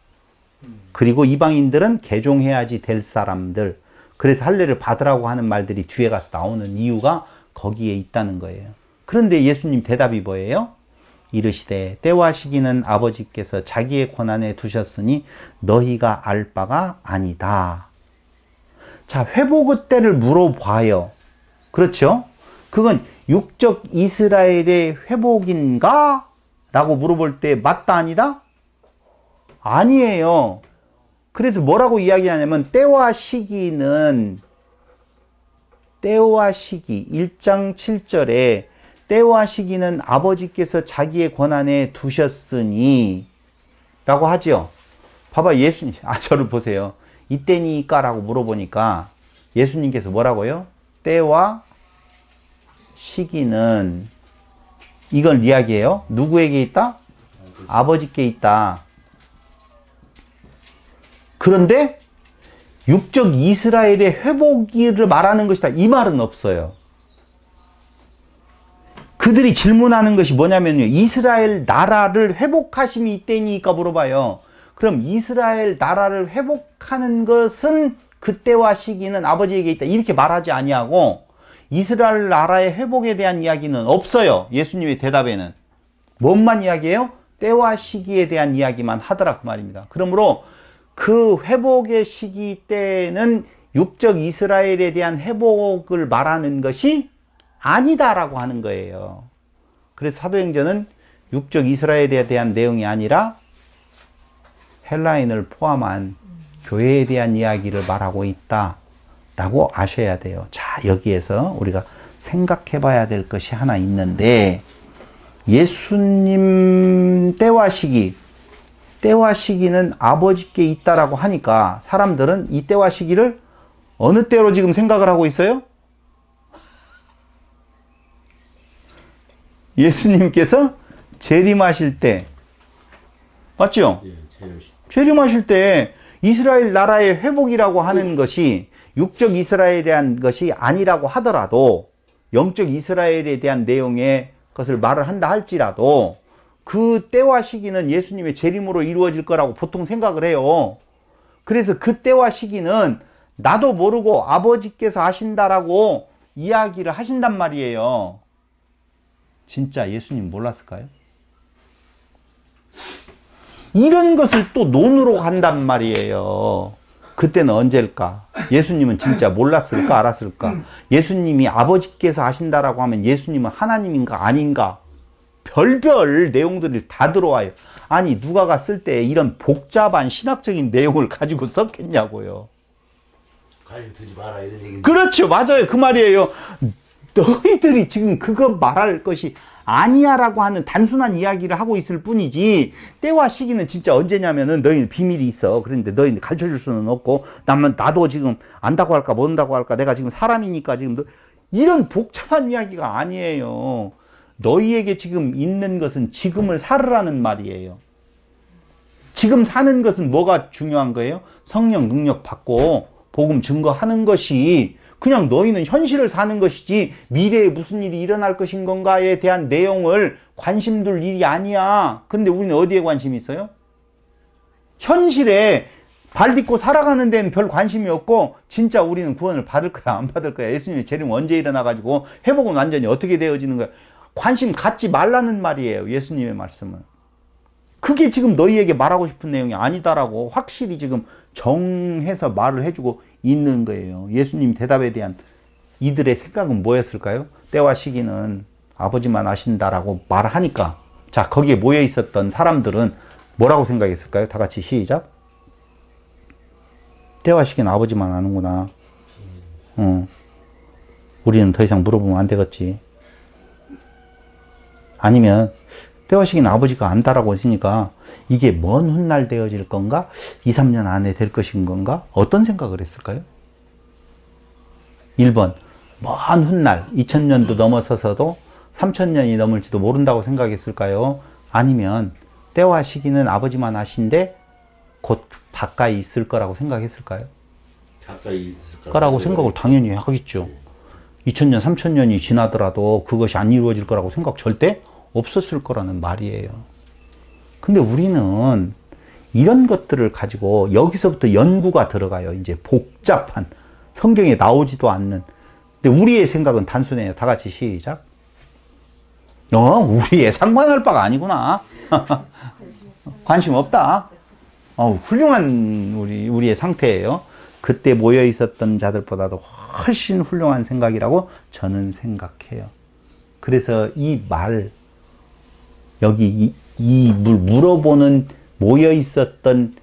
그리고 이방인들은 개종해야지 될 사람들 그래서 할례를 받으라고 하는 말들이 뒤에 가서 나오는 이유가 거기에 있다는 거예요. 그런데 예수님 대답이 뭐예요? 이르시되 때와 시기는 아버지께서 자기의 권한에 두셨으니 너희가 알 바가 아니다. 자, 회복의 때를 물어봐요. 그렇죠? 그건 육적 이스라엘의 회복인가? 라고 물어볼 때 맞다 아니다? 아니에요. 그래서 뭐라고 이야기하냐면 때와 시기 1장 7절에 때와 시기는 아버지께서 자기의 권한에 두셨으니 라고 하죠. 봐봐 예수님 저를 보세요. 이때니까 라고 물어보니까 예수님께서 뭐라고요? 때와 시기는 이건 이야기예요. 누구에게 있다? 아버지께 있다. 그런데 육적 이스라엘의 회복을 말하는 것이다. 이 말은 없어요. 그들이 질문하는 것이 뭐냐면요. 이스라엘 나라를 회복하심이 이때니까 물어봐요. 그럼 이스라엘 나라를 회복하는 것은 그때와 시기는 아버지에게 있다. 이렇게 말하지 아니하고 이스라엘 나라의 회복에 대한 이야기는 없어요. 예수님의 대답에는. 뭔만 이야기해요? 때와 시기에 대한 이야기만 하더라 그 말입니다. 그러므로 그 회복의 시기 때는 육적 이스라엘에 대한 회복을 말하는 것이 아니다라고 하는 거예요. 그래서 사도행전은 육적 이스라엘에 대한 내용이 아니라 헬라인을 포함한 교회에 대한 이야기를 말하고 있다라고 아셔야 돼요. 자, 여기에서 우리가 생각해 봐야 될 것이 하나 있는데 예수님 때와 시기는 아버지께 있다라고 하니까 사람들은 이 때와 시기를 어느 때로 지금 생각을 하고 있어요? 예수님께서 재림하실 때 맞죠? 재림하실 때 이스라엘 나라의 회복이라고 하는 것이 육적 이스라엘에 대한 것이 아니라고 하더라도 영적 이스라엘에 대한 내용의 것을 말을 한다 할지라도 그 때와 시기는 예수님의 재림으로 이루어질 거라고 보통 생각을 해요. 그래서 그 때와 시기는 나도 모르고 아버지께서 하신다라고 이야기를 하신단 말이에요. 진짜 예수님 몰랐을까요? 이런 것을 또 논으로 간단 말이에요. 그때는 언제일까? 예수님은 진짜 몰랐을까? 알았을까? 예수님이 아버지께서 하신다라고 하면 예수님은 하나님인가? 아닌가? 별별 내용들이 다 들어와요. 아니 누가가 쓸 때 이런 복잡한 신학적인 내용을 가지고 썼겠냐고요. 가위 두지 마라 이런 얘기인데. 그렇죠. 맞아요. 그 말이에요. 너희들이 지금 그거 말할 것이 아니야 라고 하는 단순한 이야기를 하고 있을 뿐이지, 때와 시기는 진짜 언제냐면은 너희 비밀이 있어. 그런데 너희 가르쳐 줄 수는 없고, 나도 지금 안다고 할까 모른다고 할까, 내가 지금 사람이니까 지금 이런 복잡한 이야기가 아니에요. 너희에게 지금 있는 것은 지금을 살으라는 말이에요. 지금 사는 것은 뭐가 중요한 거예요? 성령 능력 받고 복음 증거하는 것이, 그냥 너희는 현실을 사는 것이지 미래에 무슨 일이 일어날 것인 건가에 대한 내용을 관심 둘 일이 아니야. 근데 우리는 어디에 관심이 있어요? 현실에 발 딛고 살아가는 데는 별 관심이 없고, 진짜 우리는 구원을 받을 거야 안 받을 거야, 예수님의 재림 언제 일어나가지고 회복은 완전히 어떻게 되어지는 거야, 관심 갖지 말라는 말이에요. 예수님의 말씀은 그게 지금 너희에게 말하고 싶은 내용이 아니다라고 확실히 지금 정해서 말을 해주고 있는 거예요. 예수님 대답에 대한 이들의 생각은 뭐였을까요? 때와 시기는 아버지만 아신다라고 말하니까, 자, 거기에 모여 있었던 사람들은 뭐라고 생각했을까요? 다 같이 시작. 때와 시기는 아버지만 아는구나. 우리는 더 이상 물어보면 안 되겠지. 아니면 때와 시기는 아버지가 안다라고 했으니까 이게 먼 훗날 되어질 건가? 2, 3년 안에 될 것인 건가? 어떤 생각을 했을까요? 1번, 먼 훗날 2000년도 넘어서서도 3000년이 넘을지도 모른다고 생각했을까요? 아니면 때와 시기는 아버지만 아신데 곧 가까이 있을 거라고 생각했을까요? 가까이 있을 거라고 생각을 당연히 하겠죠. 2000년, 3000년이 지나더라도 그것이 안 이루어질 거라고 생각 절대 없었을 거라는 말이에요. 근데 우리는 이런 것들을 가지고 여기서부터 연구가 들어가요. 이제 복잡한, 성경에 나오지도 않는. 근데 우리의 생각은 단순해요. 다 같이 시작. 우리의 상관할 바가 아니구나. 관심 없다. 훌륭한 우리의 상태예요. 그때 모여 있었던 자들보다도 훨씬 훌륭한 생각이라고 저는 생각해요. 그래서 이 말, 여기 이 물어보는 모여 있었던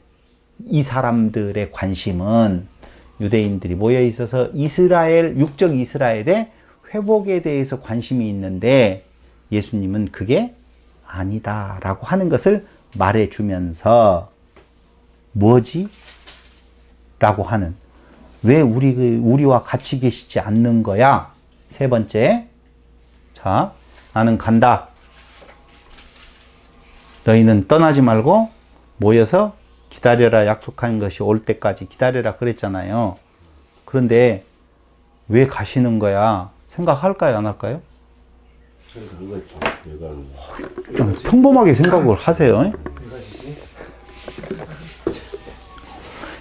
이 사람들의 관심은 유대인들이 모여 있어서 이스라엘, 육적 이스라엘의 회복에 대해서 관심이 있는데, 예수님은 그게 아니다라고 하는 것을 말해주면서 뭐지? 라고 하는, 왜 우리와 같이 계시지 않는 거야? 세 번째, 자, 나는 간다. 너희는 떠나지 말고 모여서 기다려라. 약속한 것이 올 때까지 기다려라 그랬잖아요. 그런데 왜 가시는 거야? 생각할까요? 안 할까요? 좀 평범하게 생각을 하세요.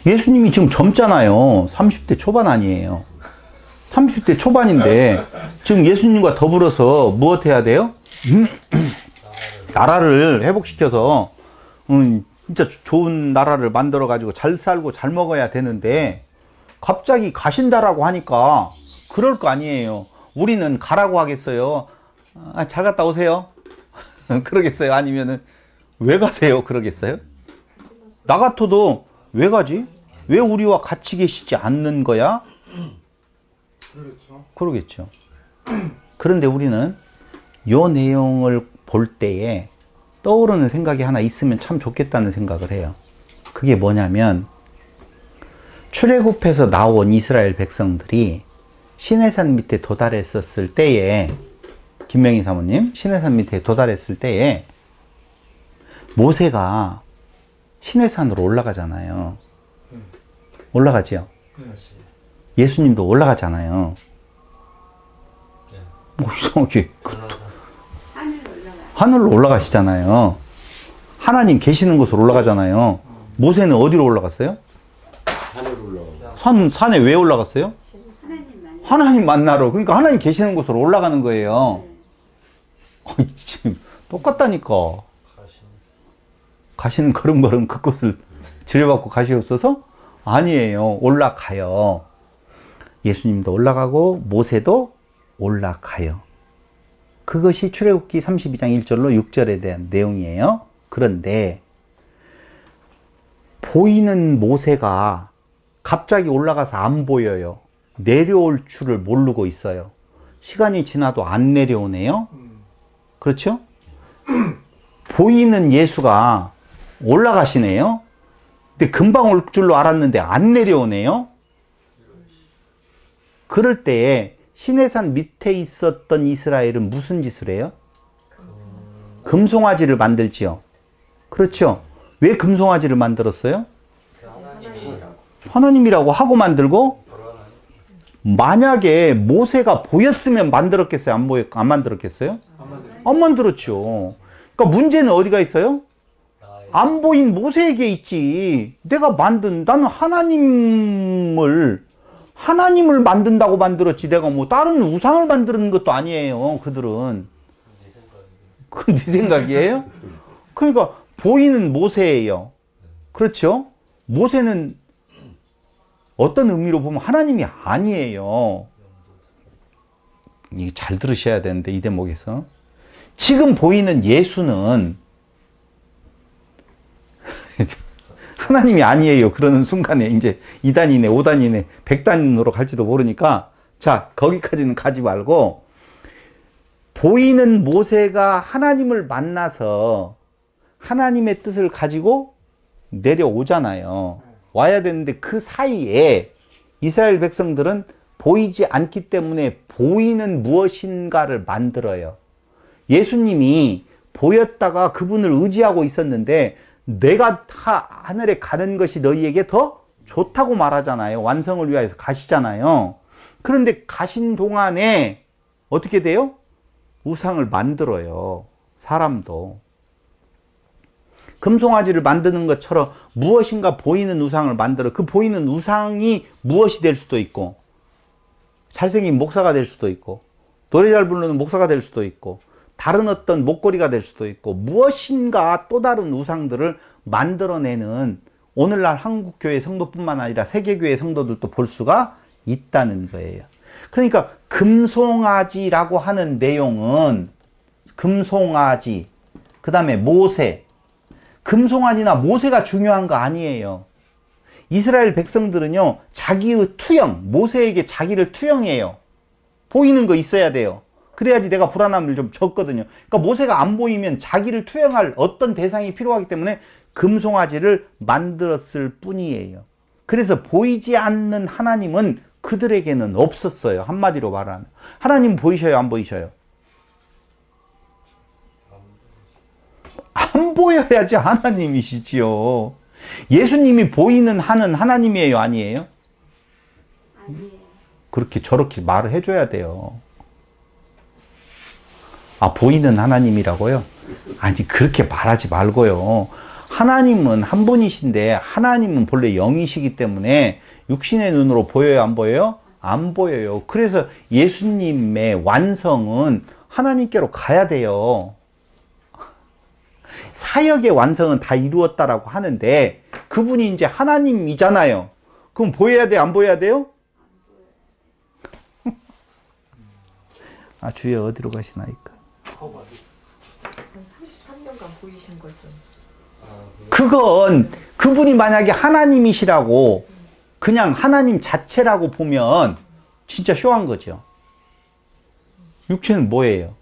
예수님이 지금 젊잖아요. 30대 초반 아니에요. 30대 초반인데 지금 예수님과 더불어서 무엇 해야 돼요? 나라를 회복시켜서 진짜 좋은 나라를 만들어 가지고 잘 살고 잘 먹어야 되는데, 갑자기 가신다라고 하니까 그럴 거 아니에요. 우리는 가라고 하겠어요? 잘 갔다 오세요? 그러겠어요? 아니면은 왜 가세요? 그러겠어요? 나 같아도 왜 가지? 왜 우리와 같이 계시지 않는 거야? 그렇죠. 그러겠죠. 그런데 우리는 요 내용을 볼 때에 떠오르는 생각이 하나 있으면 참 좋겠다는 생각을 해요. 그게 뭐냐면, 출애굽해서 나온 이스라엘 백성들이 시내산 밑에 도달했었을 때에, 김명희 사모님, 시내산 밑에 도달했을 때에 모세가 시내산으로 올라가잖아요. 올라가지요. 예수님도 올라가잖아요. 뭐 이상하게 하늘로 올라가시잖아요. 하나님 계시는 곳으로 올라가잖아요. 모세는 어디로 올라갔어요? 하늘로 올라가. 산에 왜 올라갔어요? 하나님 만나러. 그러니까 하나님 계시는 곳으로 올라가는 거예요. 지금 똑같다니까. 가시는 걸음걸음 그곳을 지뢰받고 가시옵소서? 아니에요. 올라가요. 예수님도 올라가고 모세도 올라가요. 그것이 출애굽기 32장 1절로 6절에 대한 내용이에요. 그런데 보이는 모세가 갑자기 올라가서 안 보여요. 내려올 줄을 모르고 있어요. 시간이 지나도 안 내려오네요. 그렇죠? 보이는 예수가 올라가시네요. 근데 금방 올 줄로 알았는데 안 내려오네요. 그럴 때에 시내산 밑에 있었던 이스라엘은 무슨 짓을 해요? 금송아지를 만들지요. 그렇죠? 왜 금송아지를 만들었어요? 하나님이라고 하고 만들고, 만약에 모세가 보였으면 만들었겠어요? 안 만들었겠어요? 안 만들었죠. 그러니까 문제는 어디가 있어요? 안 보인 모세에게 있지. 내가 나는 하나님을 만든다고 만들었지. 내가 뭐 다른 우상을 만드는 것도 아니에요. 그들은. 그건 네 생각이에요? 그러니까 보이는 모세예요. 그렇죠? 모세는 어떤 의미로 보면 하나님이 아니에요. 이게 잘 들으셔야 되는데, 이 대목에서. 지금 보이는 예수는 하나님이 아니에요. 그러는 순간에 이제 2단이네, 5단이네, 100단으로 갈지도 모르니까, 자, 거기까지는 가지 말고, 보이는 모세가 하나님을 만나서 하나님의 뜻을 가지고 내려오잖아요. 와야 되는데 그 사이에 이스라엘 백성들은 보이지 않기 때문에 보이는 무엇인가를 만들어요. 예수님이 보였다가 그분을 의지하고 있었는데 내가 하늘에 가는 것이 너희에게 더 좋다고 말하잖아요. 완성을 위하여서 가시잖아요. 그런데 가신 동안에 어떻게 돼요? 우상을 만들어요. 사람도. 금송아지를 만드는 것처럼 무엇인가 보이는 우상을 만들어. 그 보이는 우상이 무엇이 될 수도 있고, 잘생긴 목사가 될 수도 있고, 노래 잘 부르는 목사가 될 수도 있고, 다른 어떤 목걸이가 될 수도 있고, 무엇인가 또 다른 우상들을 만들어내는 오늘날 한국교회 성도뿐만 아니라 세계교회 성도들도 볼 수가 있다는 거예요. 그러니까 금송아지라고 하는 내용은 금송아지, 그 다음에 모세, 금송아지나 모세가 중요한 거 아니에요. 이스라엘 백성들은요, 자기의 투영, 모세에게 자기를 투영해요. 보이는 거 있어야 돼요. 그래야지 내가 불안함을 좀 적거든요. 그러니까 모세가 안 보이면 자기를 투영할 어떤 대상이 필요하기 때문에 금송아지를 만들었을 뿐이에요. 그래서 보이지 않는 하나님은 그들에게는 없었어요. 한마디로 말하면. 하나님 보이셔요? 안 보이셔요? 안 보여야지 하나님이시지요. 예수님이 보이는 하는 하나님이에요? 아니에요? 아니에요. 그렇게 저렇게 말을 해줘야 돼요. 아, 보이는 하나님이라고요? 아니, 그렇게 말하지 말고요. 하나님은 한 분이신데 하나님은 본래 영이시기 때문에 육신의 눈으로 보여요? 안 보여요? 안 보여요. 그래서 예수님의 완성은 하나님께로 가야 돼요. 사역의 완성은 다 이루었다라고 하는데 그분이 이제 하나님이잖아요. 그럼 보여야 돼? 안 보여야 돼요? 아, 주여 어디로 가시나이까? 33년간 보이신 것은 그건 그분이 만약에 하나님이시라고 그냥 하나님 자체라고 보면 진짜 쇼한 거죠. 육체는 뭐예요?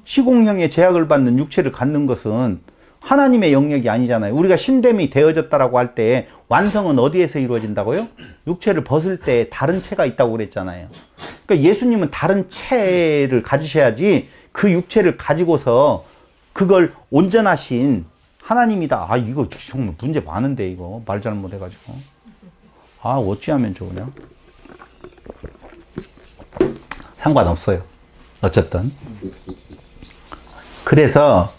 시공형의 제약을 받는 육체를 갖는 것은 하나님의 영역이 아니잖아요. 우리가 신됨이 되어졌다라고 할 때 완성은 어디에서 이루어진다고요? 육체를 벗을 때 다른 체가 있다고 그랬잖아요. 그러니까 예수님은 다른 체를 가지셔야지 그 육체를 가지고서 그걸 온전하신 하나님이다. 아, 이거 정말 문제 많은데, 이거. 말 잘못해가지고. 아, 어찌하면 좋으냐? 상관없어요. 어쨌든. 그래서,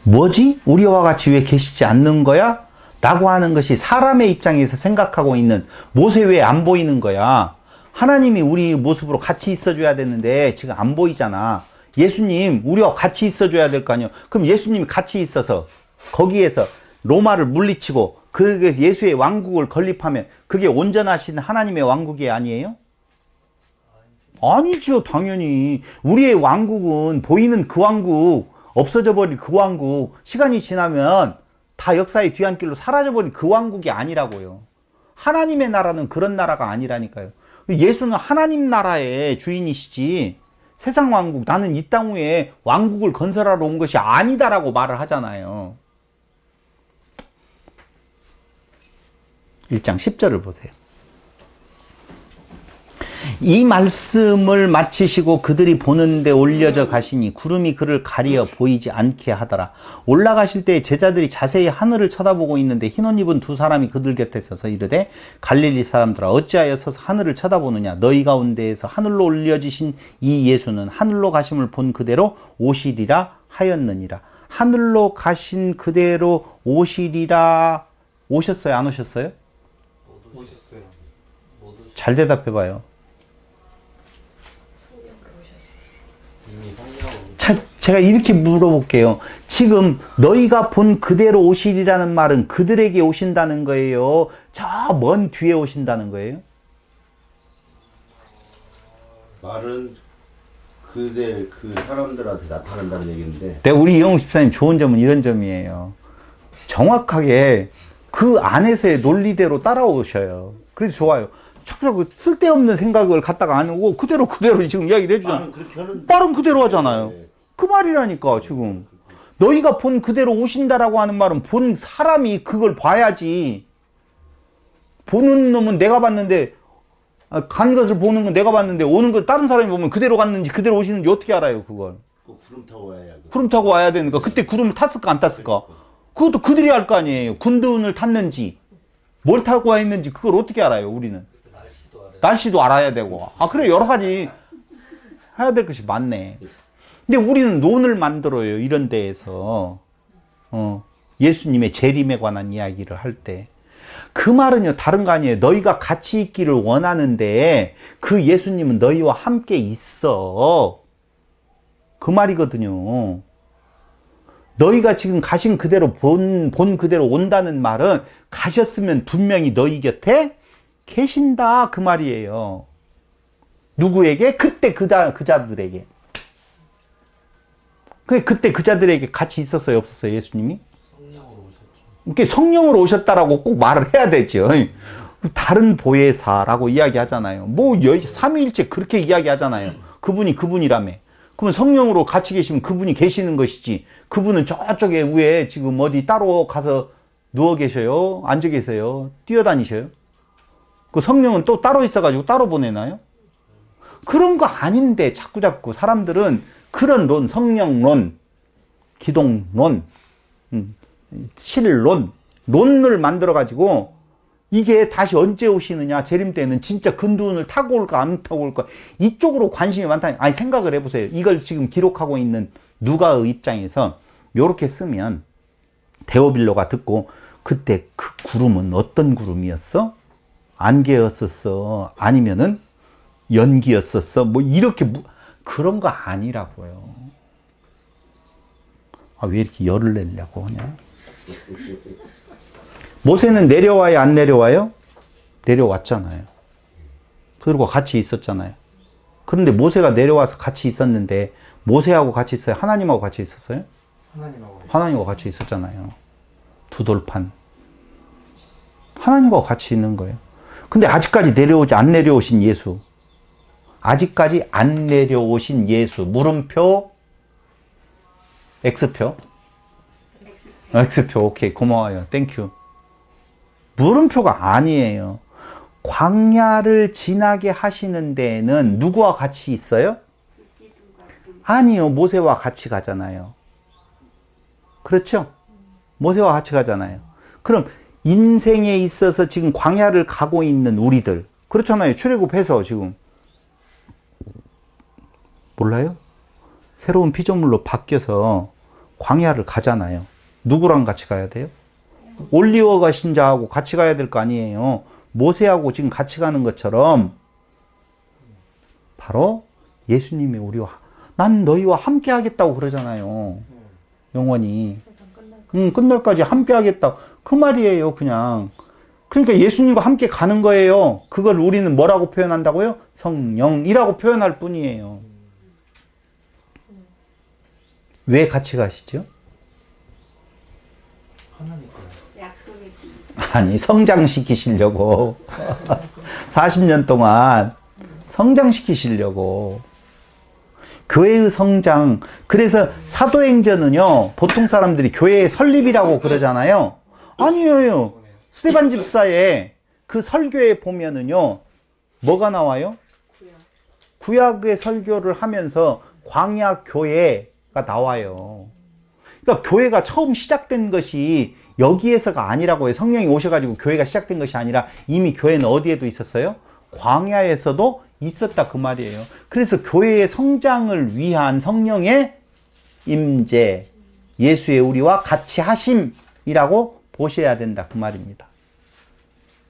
뭐지? 우리와 같이 왜 계시지 않는 거야? 라고 하는 것이 사람의 입장에서 생각하고 있는 모세 왜 안 보이는 거야? 하나님이 우리 모습으로 같이 있어줘야 되는데 지금 안 보이잖아. 예수님, 우리와 같이 있어줘야 될 거 아니에요? 그럼 예수님이 같이 있어서 거기에서 로마를 물리치고 그에서 예수의 왕국을 건립하면 그게 온전하신 하나님의 왕국이 아니에요? 아니죠, 당연히. 우리의 왕국은 보이는 그 왕국, 없어져 버린 그 왕국, 시간이 지나면 다 역사의 뒤안길로 사라져 버린 그 왕국이 아니라고요. 하나님의 나라는 그런 나라가 아니라니까요. 예수는 하나님 나라의 주인이시지 세상 왕국, 나는 이 땅 위에 왕국을 건설하러 온 것이 아니다라고 말을 하잖아요. 1장 10절을 보세요. 이 말씀을 마치시고 그들이 보는데 올려져 가시니 구름이 그를 가리어 보이지 않게 하더라. 올라가실 때 제자들이 자세히 하늘을 쳐다보고 있는데 흰옷 입은 두 사람이 그들 곁에 서서 이르되 갈릴리 사람들아 어찌하여 서서 하늘을 쳐다보느냐. 너희 가운데에서 하늘로 올려지신 이 예수는 하늘로 가심을 본 그대로 오시리라 하였느니라. 하늘로 가신 그대로 오시리라. 오셨어요? 안 오셨어요? 오셨어요. 잘 대답해 봐요. 제가 이렇게 물어볼게요. 지금 너희가 본 그대로 오시리라는 말은 그들에게 오신다는 거예요? 저 먼 뒤에 오신다는 거예요? 말은 그 사람들한테 나타난다는 얘기인데. 네, 우리 이영욱 집사님 좋은 점은 이런 점이에요. 정확하게 그 안에서의 논리대로 따라오셔요. 그래서 좋아요. 자꾸 쓸데없는 생각을 갖다가 안 오고 그대로 지금 이야기를 해주잖아요. 말은 그대로 하잖아요. 네. 그 말이라니까 지금. 너희가 본 그대로 오신다라고 하는 말은 본 사람이 그걸 봐야지. 보는 놈은 내가 봤는데 간 것을 보는 건 내가 봤는데 오는 걸 다른 사람이 보면 그대로 갔는지 그대로 오시는지 어떻게 알아요 그걸. 구름 타고 와야 구름 타고 와야 되니까 그때 구름을 탔을까 안 탔을까. 그것도 그들이 할 거 아니에요. 군둔을 탔는지 뭘 타고 와 있는지 그걸 어떻게 알아요 우리는. 날씨도 알아야 되고. 그래 여러 가지 해야 될 것이 많네. 근데 우리는 논을 만들어요. 이런 데에서 예수님의 재림에 관한 이야기를 할 때. 그 말은요 다른 거 아니에요. 너희가 같이 있기를 원하는데 그 예수님은 너희와 함께 있어. 그 말이거든요. 너희가 지금 가신 그대로 본 그대로 온다는 말은 가셨으면 분명히 너희 곁에 계신다 그 말이에요. 누구에게? 그때 그 자들에게. 그때 그 자들에게 같이 있었어요 없었어요 예수님이? 성령으로 오셨죠. 그러니까 성령으로 오셨다라고 꼭 말을 해야 되죠. 다른 보혜사라고 이야기하잖아요. 뭐 삼위일체 그렇게 이야기하잖아요. 그분이라며. 그러면 성령으로 같이 계시면 그분이 계시는 것이지. 그분은 저쪽에 위에 지금 어디 따로 가서 누워 계셔요? 앉아 계세요? 뛰어다니셔요? 그 성령은 또 따로 있어가지고 따로 보내나요? 그런 거 아닌데 자꾸 사람들은 그런 론, 성령론, 기독론, 신론, 론을 만들어가지고 이게 다시 언제 오시느냐, 재림 때는 진짜 근두운을 타고 올까 안 타고 올까 이쪽으로 관심이 많다. 아니 생각을 해보세요. 이걸 지금 기록하고 있는 누가의 입장에서 요렇게 쓰면 데오빌로가 듣고 그때 그 구름은 어떤 구름이었어? 안개였었어? 아니면은 연기였었어? 뭐 이렇게 그런 거 아니라고요. 왜 이렇게 열을 내려고 하냐? 모세는 내려와요 안 내려와요? 내려왔잖아요. 그리고 같이 있었잖아요. 그런데 모세가 내려와서 같이 있었는데 모세하고 같이 있어요? 하나님하고 같이 있었어요? 하나님하고 같이 있었잖아요. 두 돌판. 하나님과 같이 있는 거예요. 근데 아직까지 안 내려오신 예수. 아직까지 안 내려오신 예수. 물음표, X표. X표. 오케이. 고마워요. 땡큐. 물음표가 아니에요. 광야를 지나게 하시는 데에는 누구와 같이 있어요? 아니요. 모세와 같이 가잖아요. 그렇죠? 모세와 같이 가잖아요. 그럼 인생에 있어서 지금 광야를 가고 있는 우리들 그렇잖아요. 출애굽해서 지금 몰라요? 새로운 피조물로 바뀌어서 광야를 가잖아요. 누구랑 같이 가야 돼요? 올리워가 신자하고 같이 가야 될 거 아니에요. 모세하고 지금 같이 가는 것처럼 바로 예수님이 난 너희와 함께 하겠다고 그러잖아요. 영원히. 끝날까지 함께 하겠다. 그 말이에요, 그냥. 그러니까 예수님과 함께 가는 거예요. 그걸 우리는 뭐라고 표현한다고요? 성령이라고 표현할 뿐이에요. 왜 같이 가시죠? 하나니까. 약속의 길. 아니, 성장시키시려고. 40년 동안 성장시키시려고. 교회의 성장. 그래서 사도행전은요, 보통 사람들이 교회의 설립이라고 그러잖아요. 아니에요. 스데반 집사의 그 설교에 보면은요, 뭐가 나와요? 구약의 설교를 하면서 광야 교회가 나와요. 그러니까 교회가 처음 시작된 것이 여기에서가 아니라고 해요. 성령이 오셔가지고 교회가 시작된 것이 아니라 이미 교회는 어디에도 있었어요? 광야에서도 있었다 그 말이에요. 그래서 교회의 성장을 위한 성령의 임재, 예수의 우리와 같이 하심이라고 보셔야 된다 그 말입니다.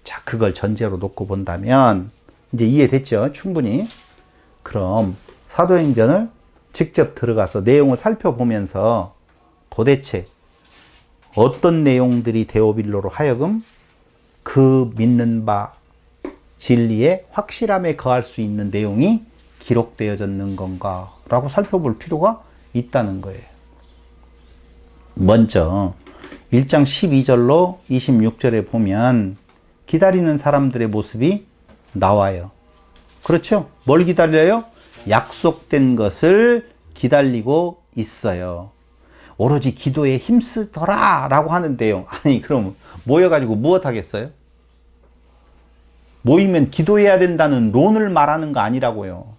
자, 그걸 전제로 놓고 본다면 이제 이해됐죠? 충분히. 그럼 사도행전을 직접 들어가서 내용을 살펴보면서 도대체 어떤 내용들이 데오빌로로 하여금 그 믿는 바 진리의 확실함에 거할 수 있는 내용이 기록되어졌는 건가 라고 살펴볼 필요가 있다는 거예요. 먼저 1장 12절로 26절에 보면 기다리는 사람들의 모습이 나와요. 그렇죠? 뭘 기다려요? 약속된 것을 기다리고 있어요. 오로지 기도에 힘쓰더라 라고 하는데요. 아니, 그럼 모여가지고 무엇 하겠어요? 모이면 기도해야 된다는 론을 말하는 거 아니라고요.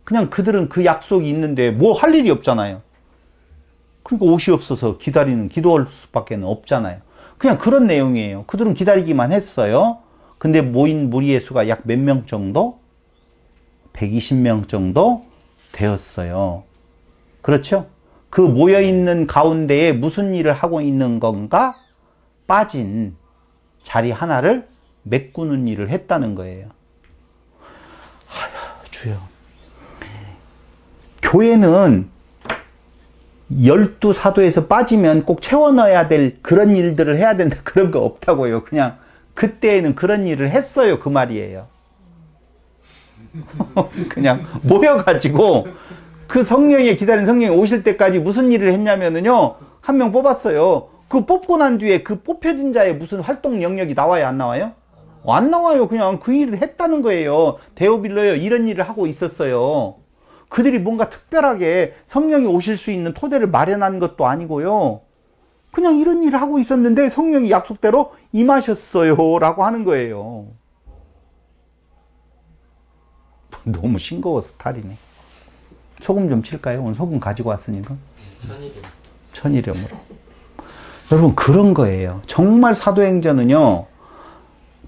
그냥 그들은 그 약속이 있는데 뭐 할 일이 없잖아요. 그러니까 옷이 없어서 기도할 수밖에 없잖아요. 그냥 그런 내용이에요. 그들은 기다리기만 했어요. 근데 모인 무리의 수가 약 몇 명 정도? 120명 정도 되었어요. 그렇죠? 그 모여있는 가운데에 무슨 일을 하고 있는 건가? 빠진 자리 하나를 메꾸는 일을 했다는 거예요. 아휴, 주여. 교회는 12사도에서 빠지면 꼭 채워 넣어야 될 그런 일들을 해야 된다. 그런 거 없다고요. 그냥 그때에는 그런 일을 했어요. 그 말이에요. 그냥 모여가지고 그 성령에 기다린 성령이 오실 때까지 무슨 일을 했냐면은요, 한 명 뽑았어요. 그 뽑고 난 뒤에 그 뽑혀진 자의 무슨 활동 영역이 나와요? 안 나와요? 안 나와요. 그냥 그 일을 했다는 거예요. 데오빌로요, 이런 일을 하고 있었어요. 그들이 뭔가 특별하게 성령이 오실 수 있는 토대를 마련한 것도 아니고요. 그냥 이런 일을 하고 있었는데 성령이 약속대로 임하셨어요 라고 하는 거예요. 너무 싱거워서 탈이네. 소금 좀 칠까요? 오늘 소금 가지고 왔으니까. 천일염으로. 여러분, 그런 거예요. 정말 사도행전은요,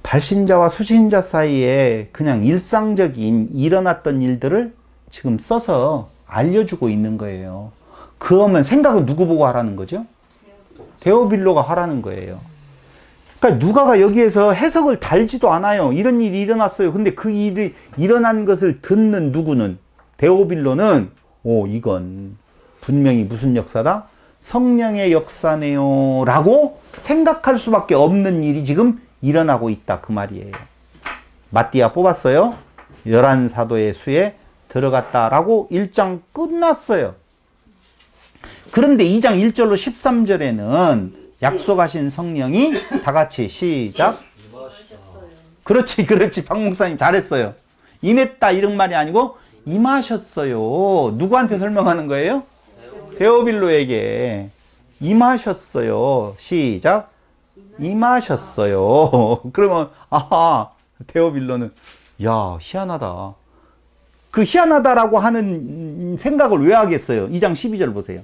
발신자와 수신자 사이에 그냥 일상적인 일어났던 일들을 지금 써서 알려주고 있는 거예요. 그러면 생각은 누구 보고 하라는 거죠? 데오빌로가 하라는 거예요. 그러니까 누가가 여기에서 해석을 달지도 않아요. 이런 일이 일어났어요. 근데 그 일이 일어난 것을 듣는 누구는, 데오빌로는 이건 분명히 무슨 역사다? 성령의 역사네요 라고 생각할 수밖에 없는 일이 지금 일어나고 있다 그 말이에요. 마띠아 뽑았어요. 11사도의 수에 들어갔다라고 1장 끝났어요. 그런데 2장 1절로 13절에는 약속하신 성령이 다 같이 시작. 그렇지. 박 목사님 잘했어요. 임했다 이런 말이 아니고 임하셨어요. 누구한테 설명하는 거예요? 데오빌로에게 임하셨어요. 시작. 임하셨어요. 그러면 아하, 데오빌로는 야, 희한하다. 그 희한하다라고 하는 생각을 왜 하겠어요? 2장 12절 보세요.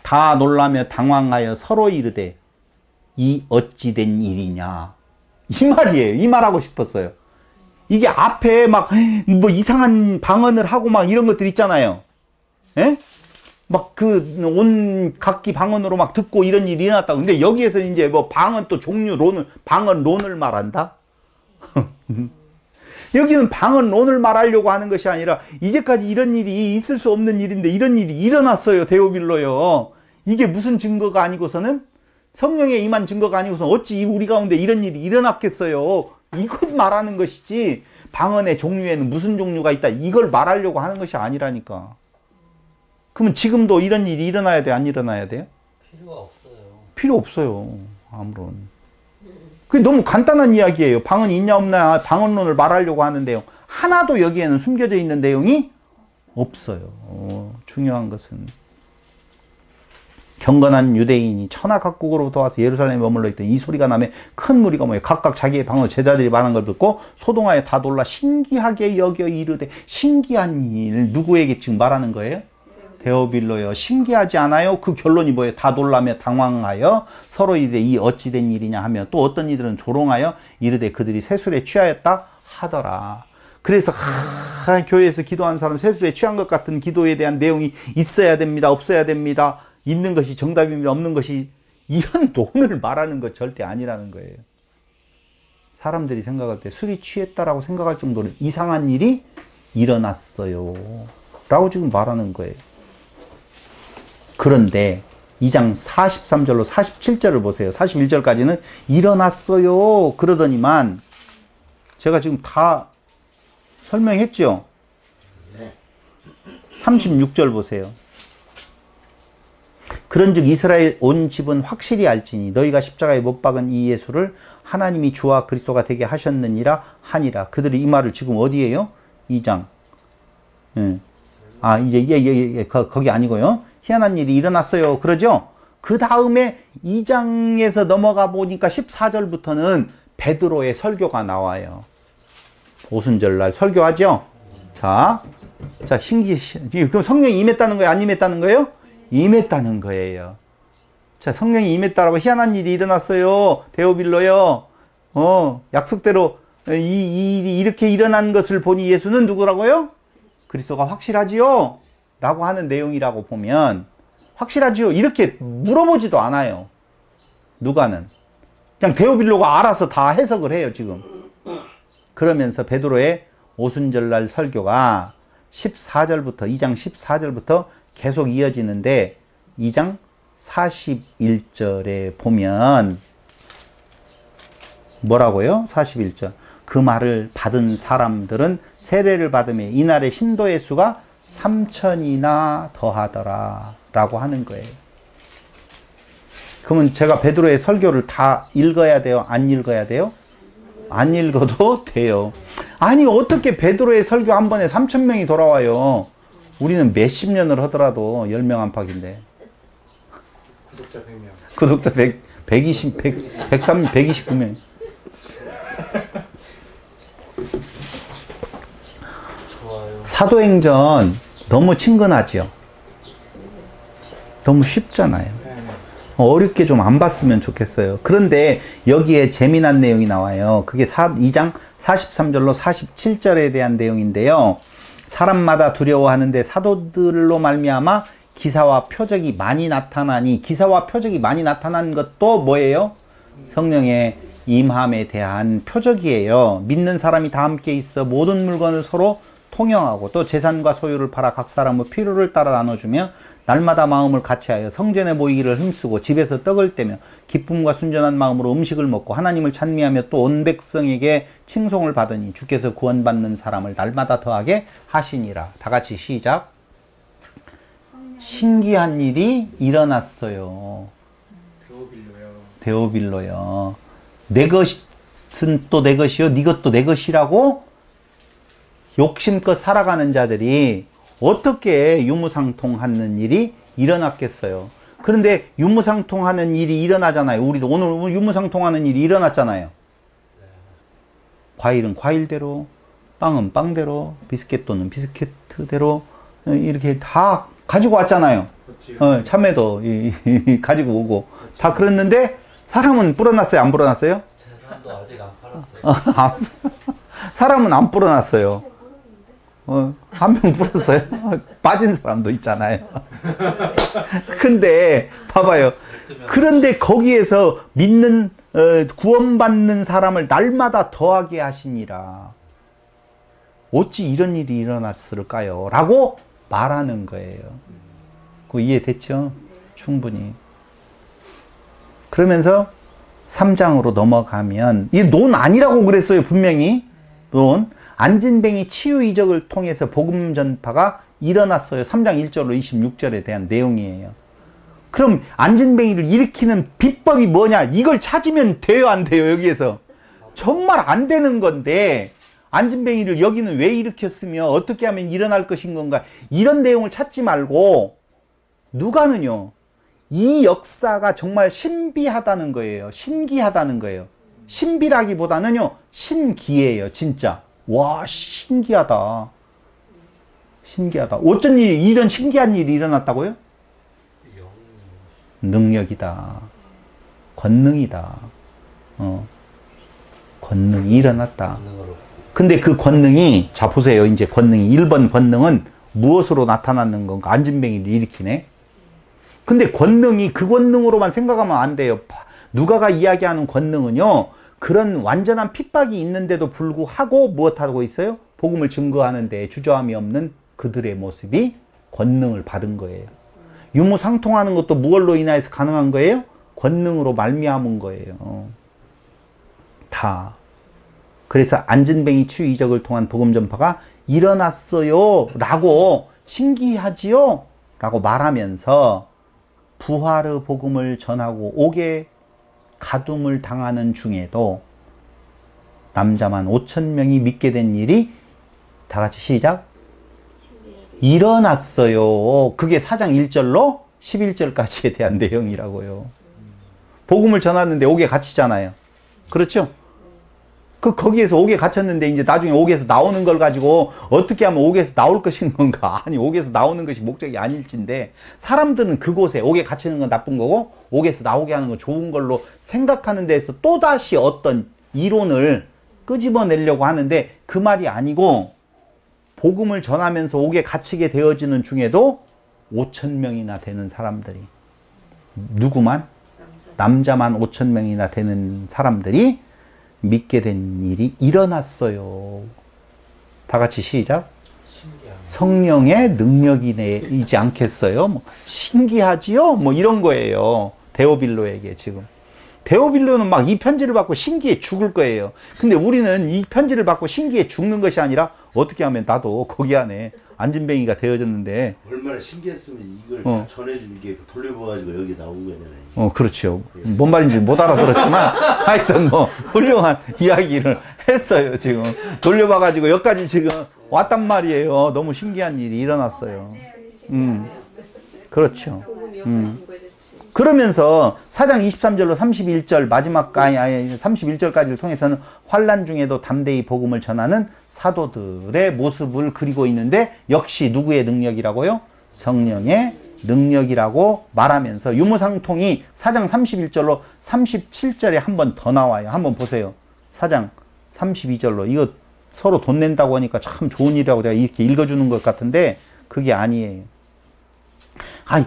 다 놀라며 당황하여 서로 이르되 이 어찌 된 일이냐. 이 말이에요. 이 말하고 싶었어요. 이게 앞에 막 뭐 이상한 방언을 하고 막 이런 것들 있잖아요. 예? 막 그 온 각기 방언으로 막 듣고 이런 일이 일어났다. 근데 여기에서 이제 뭐 방언 또 종류 방언론을 말한다. 여기는 방언론을 말하려고 하는 것이 아니라 이제까지 이런 일이 있을 수 없는 일인데 이런 일이 일어났어요. 데오빌로요. 이게 무슨 증거가 아니고서는 성령에 임한 증거가 아니고서는 어찌 우리 가운데 이런 일이 일어났겠어요. 이것 말하는 것이지 방언의 종류에는 무슨 종류가 있다 이걸 말하려고 하는 것이 아니라니까. 그러면 지금도 이런 일이 일어나야 돼? 안 일어나야 돼요? 필요가 없어요. 필요 없어요. 아무런. 그게 너무 간단한 이야기예요. 방은 있냐 없냐 방언론을 말하려고 하는데요. 하나도 여기에는 숨겨져 있는 내용이 없어요. 중요한 것은 경건한 유대인이 천하 각국으로부터 와서 예루살렘에 머물러 있던 이 소리가 나며 큰 무리가 모여 각각 자기의 방으로 제자들이 말한 걸 듣고 소동하여 다 놀라 신기하게 여겨 이르되. 신기한 일 누구에게 지금 말하는 거예요? 데오빌로요. 신기하지 않아요? 그 결론이 뭐예요? 다 놀라며 당황하여 서로 이르되 이 어찌 된 일이냐 하며 또 어떤 이들은 조롱하여 이르되 그들이 세술에 취하였다 하더라. 그래서 교회에서 기도하는 사람 세술에 취한 것 같은 기도에 대한 내용이 있어야 됩니다. 없어야 됩니다. 있는 것이 정답입니다. 없는 것이, 이런 논을 말하는 것 절대 아니라는 거예요. 사람들이 생각할 때 술이 취했다라고 생각할 정도로 이상한 일이 일어났어요 라고 지금 말하는 거예요. 그런데 2장 43절로 47절을 보세요. 41절까지는 일어났어요 그러더니만 제가 지금 다 설명했죠. 36절 보세요. 그런즉 이스라엘 온 집은 확실히 알지니 너희가 십자가에 못 박은 이 예수를 하나님이 주와 그리스도가 되게 하셨느니라 하니라. 그들이 이 말을 지금 어디에요? 2장. 이제 거기 아니고요. 희한한 일이 일어났어요. 그러죠? 그 다음에 2장에서 넘어가 보니까 14절부터는 베드로의 설교가 나와요. 오순절날 설교하죠? 자, 그럼 성령이 임했다는 거예요? 안 임했다는 거예요? 임했다는 거예요. 자, 성령이 임했다라고 희한한 일이 일어났어요. 데오빌로요. 약속대로 이렇게 일어난 것을 보니 예수는 누구라고요? 그리스도가 확실하지요? 라고 하는 내용이라고 보면 확실하지요? 이렇게 물어보지도 않아요. 누가는. 그냥 데오빌로가 알아서 다 해석을 해요, 지금. 그러면서 베드로의 오순절날 설교가 2장 14절부터 계속 이어지는데 2장 41절에 보면 뭐라고요? 41절. 그 말을 받은 사람들은 세례를 받으며 이날의 신도의 수가 3,000이나 더하더라 라고 하는 거예요. 그러면 제가 베드로의 설교를 다 읽어야 돼요? 안 읽어야 돼요? 안 읽어도 돼요. 아니 어떻게 베드로의 설교 한 번에 3,000명이 돌아와요? 우리는 몇십 년을 하더라도 10명 안팎인데. 구독자 100명. 구독자 129명. 좋아요. 사도행전 너무 친근하지요? 너무 쉽잖아요. 어렵게 좀 안 봤으면 좋겠어요. 그런데 여기에 재미난 내용이 나와요. 그게 2장 43절로 47절에 대한 내용인데요. 사람마다 두려워하는데 사도들로 말미암아 기사와 표적이 많이 나타나니, 기사와 표적이 많이 나타난 것도 뭐예요? 성령의 임함에 대한 표적이에요. 믿는 사람이 다 함께 있어 모든 물건을 서로 통용하고 또 재산과 소유를 팔아 각 사람의 필요를 따라 나눠주며 날마다 마음을 같이하여 성전에 모이기를 힘쓰고 집에서 떡을 떼며 기쁨과 순전한 마음으로 음식을 먹고 하나님을 찬미하며 또 온 백성에게 칭송을 받으니 주께서 구원받는 사람을 날마다 더하게 하시니라. 다 같이 시작. 신기한 일이 일어났어요. 데오빌로요. 내 것은 또 내 것이요 네 것도 내 것이라고 욕심껏 살아가는 자들이 어떻게 유무상통하는 일이 일어났겠어요. 그런데 유무상통하는 일이 일어나잖아요. 우리도 오늘 유무상통하는 일이 일어났잖아요. 과일은 과일대로, 빵은 빵대로, 비스켓도는 비스켓대로 이렇게 다 가지고 왔잖아요. 참외도 가지고 오고 다 그랬는데 사람은 불어났어요? 안 불어났어요? 재산도 아직 안 팔았어요. 사람은 안 불어났어요. 한 명 불었어요. 빠진 사람도 있잖아요. 근데 봐봐요. 그런데 거기에서 믿는 구원받는 사람을 날마다 더하게 하시니라. 어찌 이런 일이 일어났을까요? 라고 말하는 거예요. 그거 이해됐죠? 충분히. 그러면서 3장으로 넘어가면 이 논 아니라고 그랬어요. 분명히. 논. 안진뱅이 치유 이적을 통해서 복음 전파가 일어났어요. 3장 1절로 26절에 대한 내용이에요. 그럼 안진뱅이를 일으키는 비법이 뭐냐? 이걸 찾으면 돼요, 안 돼요, 여기에서? 정말 안 되는 건데, 안진뱅이를 여기는 왜 일으켰으며, 어떻게 하면 일어날 것인 건가? 이런 내용을 찾지 말고, 누가는요, 이 역사가 정말 신비하다는 거예요. 신기하다는 거예요. 신비라기보다는요, 신기해요, 진짜. 와, 신기하다. 신기하다. 어쩐 일이, 이런 신기한 일이 일어났다고요? 능력이다. 권능이다. 권능이 일어났다. 근데 그 권능이, 자, 보세요. 이제 권능이, 1번 권능은 무엇으로 나타나는 건가? 안진뱅이를 일으키네. 근데 권능이 그 권능으로만 생각하면 안 돼요. 누가가 이야기하는 권능은요, 그런 완전한 핍박이 있는데도 불구하고 무엇하고 있어요? 복음을 증거하는 데 주저함이 없는 그들의 모습이 권능을 받은 거예요. 유무상통하는 것도 무엇로 인하여서 가능한 거예요? 권능으로 말미암은 거예요. 다. 그래서 안진뱅이 치유 이적을 통한 복음 전파가 일어났어요 라고, 신기하지요 라고 말하면서 부활의 복음을 전하고 옥에 가둠을 당하는 중에도 남자만 5,000명이 믿게 된 일이, 다 같이 시작, 일어났어요. 그게 4장 1절로 11절까지에 대한 내용이라고요. 복음을 전하는데 옥에 갇히잖아요. 그렇죠? 거기에서 옥에 갇혔는데 이제 나중에 옥에서 나오는 걸 가지고 어떻게 하면 옥에서 나올 것인 건가? 아니, 옥에서 나오는 것이 목적이 아닐진데, 사람들은 그곳에 옥에 갇히는 건 나쁜 거고 옥에서 나오게 하는 건 좋은 걸로 생각하는 데에서 또다시 어떤 이론을 끄집어내려고 하는데, 그 말이 아니고, 복음을 전하면서 옥에 갇히게 되어지는 중에도 5,000명이나 되는 사람들이, 누구만? 남자만 5,000명이나 되는 사람들이 믿게 된 일이 일어났어요. 다 같이 시작. 성령의 능력이지 않겠어요? 뭐, 신기하지요? 뭐 이런 거예요. 데오빌로에게 지금. 데오빌로는 막 이 편지를 받고 신기해 죽을 거예요. 근데 우리는 이 편지를 받고 신기해 죽는 것이 아니라, 어떻게 하면 나도 거기 안에 안진뱅이가 되어졌는데, 얼마나 신기했으면 이걸 다 전해준 게 돌려봐가지고 여기 나온 거잖아요. 그렇죠. 뭔 말인지 못 알아들었지만 하여튼 뭐 훌륭한 이야기를 했어요. 지금 돌려봐가지고 여기까지 지금 왔단 말이에요. 너무 신기한 일이 일어났어요. 그렇죠. 그러면서 4장 23절로 31절 마지막, 아니 31절까지를 통해서는 환난 중에도 담대히 복음을 전하는 사도들의 모습을 그리고 있는데, 역시 누구의 능력이라고요? 성령의 능력이라고 말하면서 유무상통이 4장 31절로 37절에 한 번 더 나와요. 한번 보세요. 4장 32절로. 이거 서로 돈 낸다고 하니까 참 좋은 일이라고 내가 이렇게 읽어주는 것 같은데 그게 아니에요.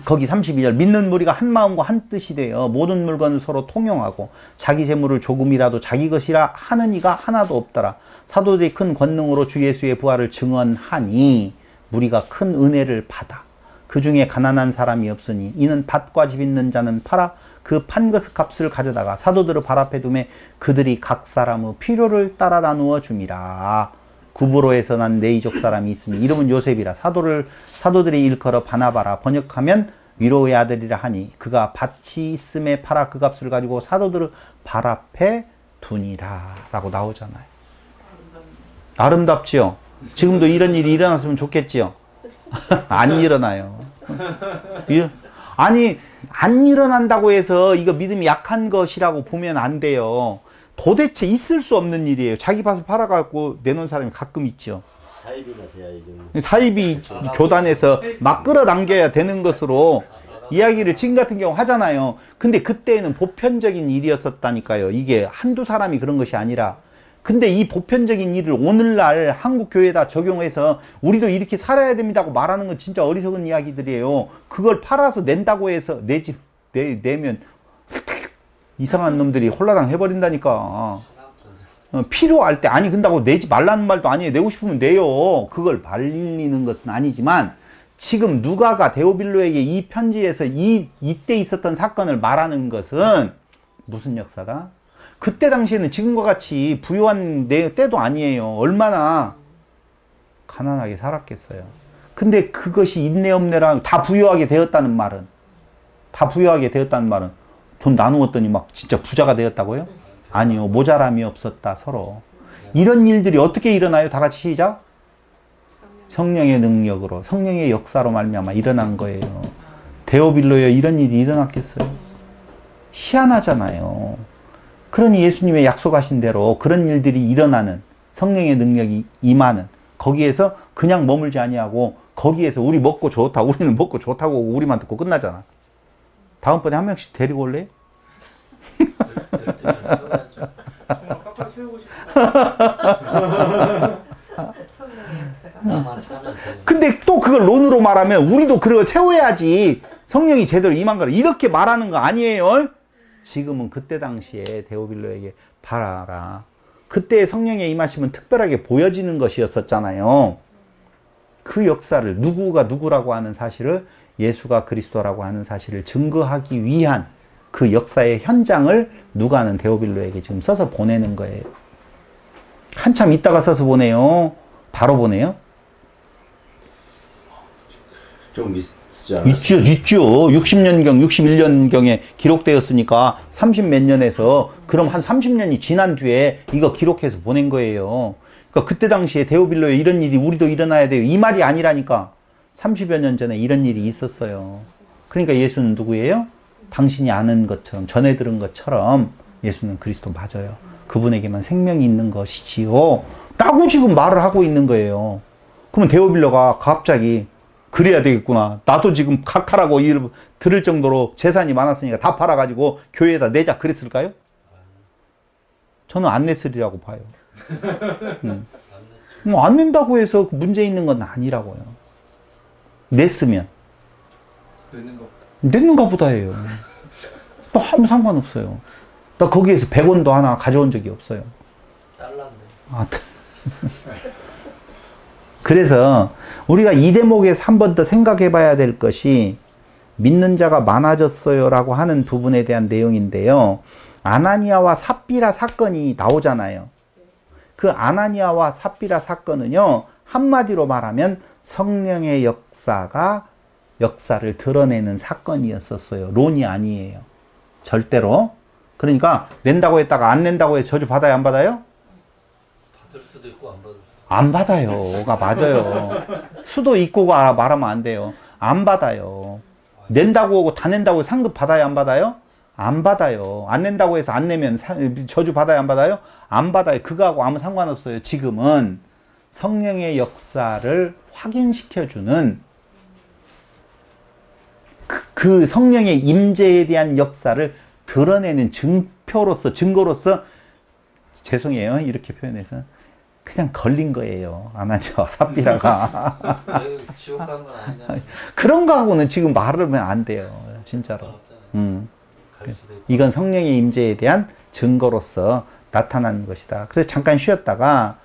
거기 32절, 믿는 무리가 한 마음과 한 뜻이 되어 모든 물건을 서로 통용하고 자기 재물을 조금이라도 자기 것이라 하는 이가 하나도 없더라. 사도들이 큰 권능으로 주 예수의 부활을 증언하니 무리가 큰 은혜를 받아 그 중에 가난한 사람이 없으니 이는 밭과 집 있는 자는 팔아 그 판 것의 값을 가져다가 사도들의 발 앞에 두매 그들이 각 사람의 필요를 따라 나누어 줌이라. 구브로에서 난 네이족 사람이 있으니 이름은 요셉이라. 사도들이 일컬어 바나바라. 번역하면 위로의 아들이라 하니 그가 밭이 있음에 팔아 그 값을 가지고 사도들의 발 앞에 두니라 라고 나오잖아요. 아름답지요? 지금도 이런 일이 일어났으면 좋겠지요? 안 일어나요. 아니, 안 일어난다고 해서 이거 믿음이 약한 것이라고 보면 안 돼요. 도대체 있을 수 없는 일이에요. 자기 밭을 팔아갖고 내놓은 사람이 가끔 있죠. 사입이나 돼야죠. 사입이 교단에서 막 끌어당겨야 되는 것으로 이야기를 지금 같은 경우 하잖아요. 근데 그때는 보편적인 일이었었다니까요. 이게 한두 사람이 그런 것이 아니라. 근데 이 보편적인 일을 오늘날 한국 교회에다 적용해서 우리도 이렇게 살아야 됩니다고 말하는 건 진짜 어리석은 이야기들이에요. 그걸 팔아서 낸다고 해서 내면 이상한 놈들이 홀라당 해버린다니까. 필요할 때 아니 근다고 내지 말라는 말도 아니에요. 내고 싶으면 내요. 그걸 말리는 것은 아니지만 지금 누가가 데오빌로에게 이 편지에서 이때 있었던 사건을 말하는 것은 무슨 역사다? 그때 당시에는 지금과 같이 부유한 때도 아니에요. 얼마나 가난하게 살았겠어요. 근데 그것이 인내 없네랑 다 부유하게 되었다는 말은 다 부유하게 되었다는 말은 돈 나누었더니 막 진짜 부자가 되었다고요? 아니요. 모자람이 없었다 서로. 이런 일들이 어떻게 일어나요? 다 같이 시작. 성령의 능력으로, 성령의 역사로 말미암아 일어난 거예요. 데오빌로에 이런 일이 일어났겠어요? 희한하잖아요. 그러니 예수님의 약속하신 대로 그런 일들이 일어나는, 성령의 능력이 임하는, 거기에서 그냥 머물지 아니하고 거기에서 우리 먹고 좋다, 우리는 먹고 좋다고 우리만 듣고 끝나잖아. 다음번에 한 명씩 데리고 올래요? 깎아 세우고 싶어. 성령의 역사가. 나만 차면 돼. 근데 또 그걸 론으로 말하면 우리도 그걸 채워야지 성령이 제대로 임한 거를 이렇게 말하는 거 아니에요? 지금은 그때 당시에 데오빌로에게 바라라. 그때 성령의 임하심은 특별하게 보여지는 것이었었잖아요. 그 역사를 누구가 누구라고 하는 사실을, 예수가 그리스도라고 하는 사실을 증거하기 위한 그 역사의 현장을 누가는 데오빌로에게 지금 써서 보내는 거예요. 한참 있다가 써서 보내요? 바로 보내요? 좀 있지 않았어요? 있죠. 60년경, 61년경에 기록되었으니까 30 몇 년에서 그럼 한 30년이 지난 뒤에 이거 기록해서 보낸 거예요. 그러니까 그때 당시에 데오빌로에 이런 일이 우리도 일어나야 돼요. 이 말이 아니라니까. 30여 년 전에 이런 일이 있었어요. 그러니까 예수는 누구예요? 당신이 아는 것처럼, 전해 들은 것처럼 예수는 그리스도 맞아요. 그분에게만 생명이 있는 것이지요. 라고 지금 말을 하고 있는 거예요. 그러면 데오빌로가 갑자기 그래야 되겠구나. 나도 지금 각하라고 들을 정도로 재산이 많았으니까 다 팔아가지고 교회에다 내자 그랬을까요? 저는 안 냈으리라고 봐요. 뭐 안 낸다고 해서 문제 있는 건 아니라고요. 냈으면. 냈는가 보다 해요. 또 아무 상관없어요. 나 거기에서 100원도 하나 가져온 적이 없어요. 달란데. 아, 그래서 우리가 이 대목에서 한 번 더 생각해 봐야 될 것이 믿는 자가 많아졌어요 라고 하는 부분에 대한 내용인데요. 아나니아와 삽비라 사건이 나오잖아요. 그 아나니아와 삽비라 사건은요, 한마디로 말하면 성령의 역사를 드러내는 사건이었었어요. 론이 아니에요. 절대로. 그러니까 낸다고 했다가 안 낸다고 해서 저주 받아요, 안 받아요? 받을 수도 있고 안 받을 수도 안 받아요.가 맞아요. 수도 있고가 말하면 안 돼요. 안 받아요. 낸다고 하고 다 낸다고 해서 상급 받아요, 안 받아요? 안 받아요. 안 낸다고 해서 안 내면 저주 받아요, 안 받아요? 안 받아요. 그거하고 아무 상관없어요. 지금은 성령의 역사를 확인시켜주는 그 성령의 임재에 대한 역사를 드러내는 증거로서 죄송해요. 이렇게 표현해서 그냥 걸린 거예요. 아나니아와 삽비라가. 에이, 지옥 간 건 아니냐. 그런 거하고는 지금 말하면 안 돼요. 진짜로. 갈 수도 있고. 이건 성령의 임재에 대한 증거로서 나타나는 것이다. 그래서 잠깐 쉬었다가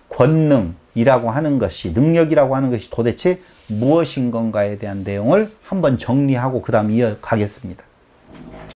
권능이라고 하는 것이, 능력이라고 하는 것이 도대체 무엇인 건가에 대한 내용을 한번 정리하고 그 다음 이어가겠습니다.